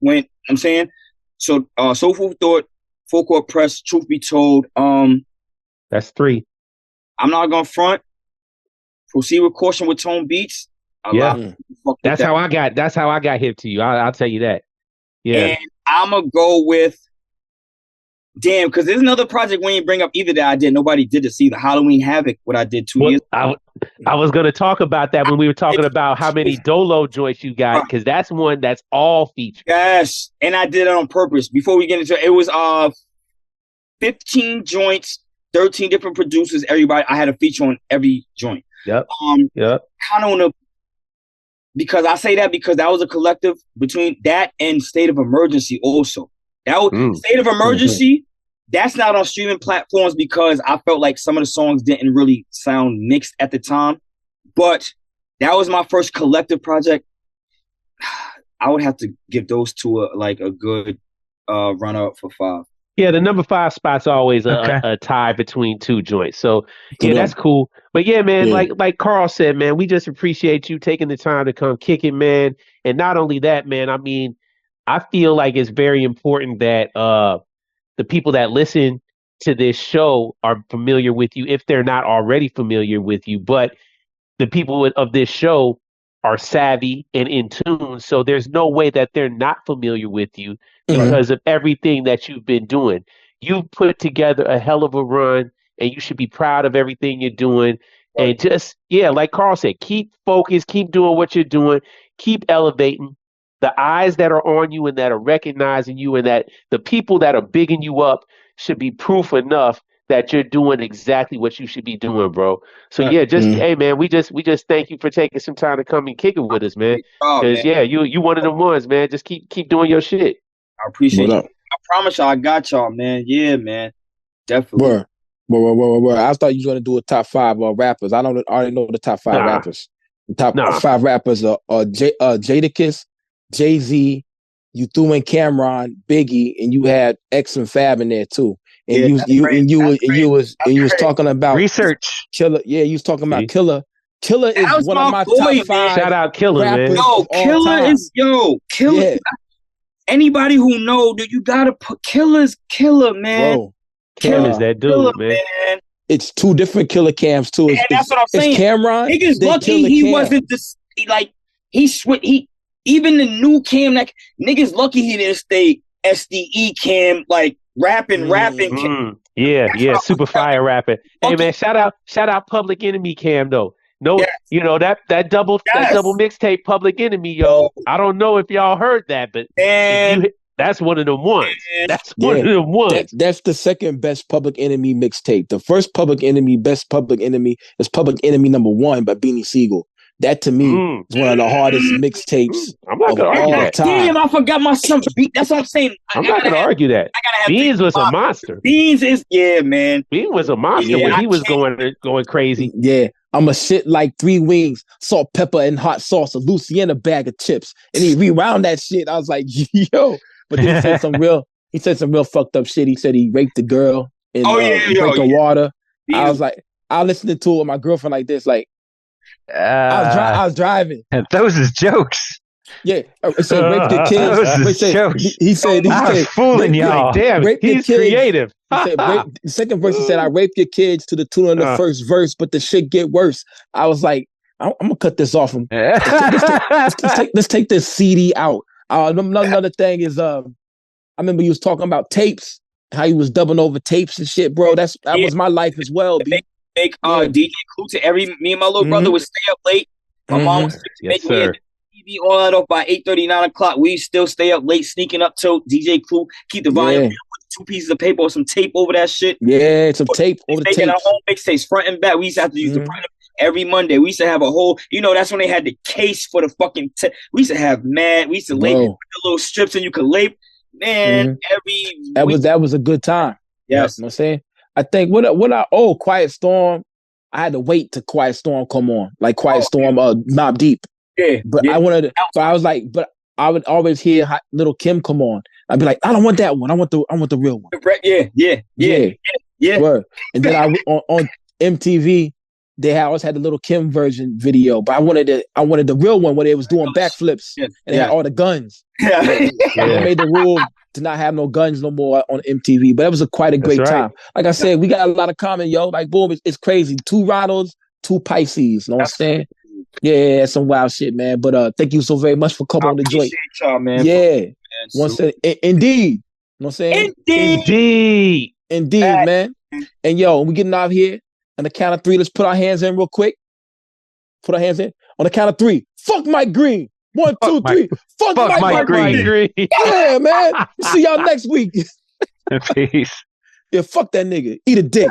went. I'm saying. So Soul Food for Thought, Full Court Press, Truth Be Told. That's 3. I'm not gonna front. Proceed with Caution with Tone Beats. That's how I got hip to you. I'll tell you that. Yeah. And I'm gonna go with because there's another project we ain't bring up either that I did. Nobody did this either. Halloween Havoc, what I did 2 years ago. I was gonna talk about that when we were talking about how many Dolo joints you got, because that's one that's all featured. Yes, and I did it on purpose. Before we get into it, was 15 joints, 13 different producers. Everybody, I had a feature on every joint. Yep. Kind of on because I say that because that was a collective between that and State of Emergency also. That was State of Emergency. That's not on streaming platforms because I felt like some of the songs didn't really sound mixed at the time. But that was my first collective project. I would have to give those two a good runner up for 5. Yeah, the number 5 spot's always a tie between 2 joints. So yeah, that's cool. But yeah, man, like Carl said, man, we just appreciate you taking the time to come kick it, man. And not only that, man, I mean, I feel like it's very important that the people that listen to this show are familiar with you, if they're not already familiar with you. But the people of this show are savvy and in tune, so there's no way that they're not familiar with you because of everything that you've been doing. You've put together a hell of a run, and you should be proud of everything you're doing. Right. And just, like Carl said, keep focused, keep doing what you're doing, keep elevating. The eyes that are on you and that are recognizing you, and that the people that are bigging you up should be proof enough that you're doing exactly what you should be doing, bro. So hey man, we just thank you for taking some time to come and kick it with us, man. Because you one of them ones, man. Just keep doing your shit. I appreciate you. I promise y'all I got y'all, man. Yeah, man. Definitely. Word. I thought you was gonna do a top 5 rappers. I already know the top 5 rappers. The top 5 rappers are Jadakiss, Jay-Z, you threw in Cameron, Biggie, and you had X and Fab in there too. And you was talking about research. Killer. Yeah, you was talking about Killer. Killer is one of my top 5. Shout out Killer, man. Killer is Killer. Yeah. Anybody who know that you gotta put Killer, man. Bro, Cam is that dude, man. It's 2 different Killer Cams too. That's what I'm saying. It's Cameron. Niggas lucky he wasn't this. Even the new Cam, like niggas lucky he didn't stay SDE Cam, like rapping. Yeah, super fire rapping. Hey man, shout out Public Enemy Cam though. No, that double mixtape Public Enemy, yo. I don't know if y'all heard that, but that's one of them ones. That's one of them ones. That's the second best Public Enemy mixtape. The first best Public Enemy is Public Enemy #1 by Beanie Siegel. That to me is one of the hardest mixtapes I'm not gonna argue that. Damn, I forgot my son. That's what I'm saying. I'm not gonna argue that. Beans was a monster. Beans is man. Beans was a monster when he was going crazy. Yeah. I'm a shit like 3 wings, salt, pepper, and hot sauce, a Louisiana bag of chips. And he rewound that shit. I was like, yo. But then he said some real fucked up shit. He said he raped the girl in drinking water. I was like, I listened to it with my girlfriend like this, like, I was driving. And those is jokes. Yeah, it said rape your kids. He said, I was fooling y'all. Damn, he's creative. He said, the second verse, he said, I raped your kids to the tune of the first verse, but the shit get worse. I was like, I'm gonna cut this off. Let's take this CD out. Another thing is, I remember you was talking about tapes, how you was dubbing over tapes and shit, bro. That was my life as well. Make DJ Clue to me and my little brother would stay up late. My mom was making me TV all that off by 8:30, 9 o'clock. We still stay up late, sneaking up to DJ Clue, keep the volume with 2 pieces of paper or some tape over that shit. Yeah, some tape over the tape. Making our own mixtapes front and back. We used to have to use the front every Monday. We used to have a whole, that's when they had the case for the fucking we used to have we used to label the little strips and you could label. Man, that was a good time. Yes. You know what I'm saying? I think Quiet Storm, I had to wait till Quiet Storm come on. Like Quiet Storm, Mobb Deep. Yeah. But I wanted to, so I was like, but I would always hear Little Kim come on. I'd be like, I don't want that one. I want the real one. Yeah. Word. And then on MTV, they always had the Little Kim version video, but I wanted the real one where they was doing backflips and they had all the guns. They made the rule to not have no guns no more on MTV, but that was quite a great time. Like I said, we got a lot of common, yo. Like boom, it's crazy. 2 Ronalds, 2 Pisces. You know what I'm saying? Yeah, that's some wild shit, man. But thank you so very much for coming on the joint. Y'all, man. Yeah. Indeed. You know what I'm saying? Indeed, man. And yo, we getting out here. On the count of 3, let's put our hands in real quick. Put our hands in. On the count of 3, fuck Mike Green. 1, 2, 3. Fuck Mike Green. Yeah, man. See y'all next week. Peace. Yeah, fuck that nigga. Eat a dick.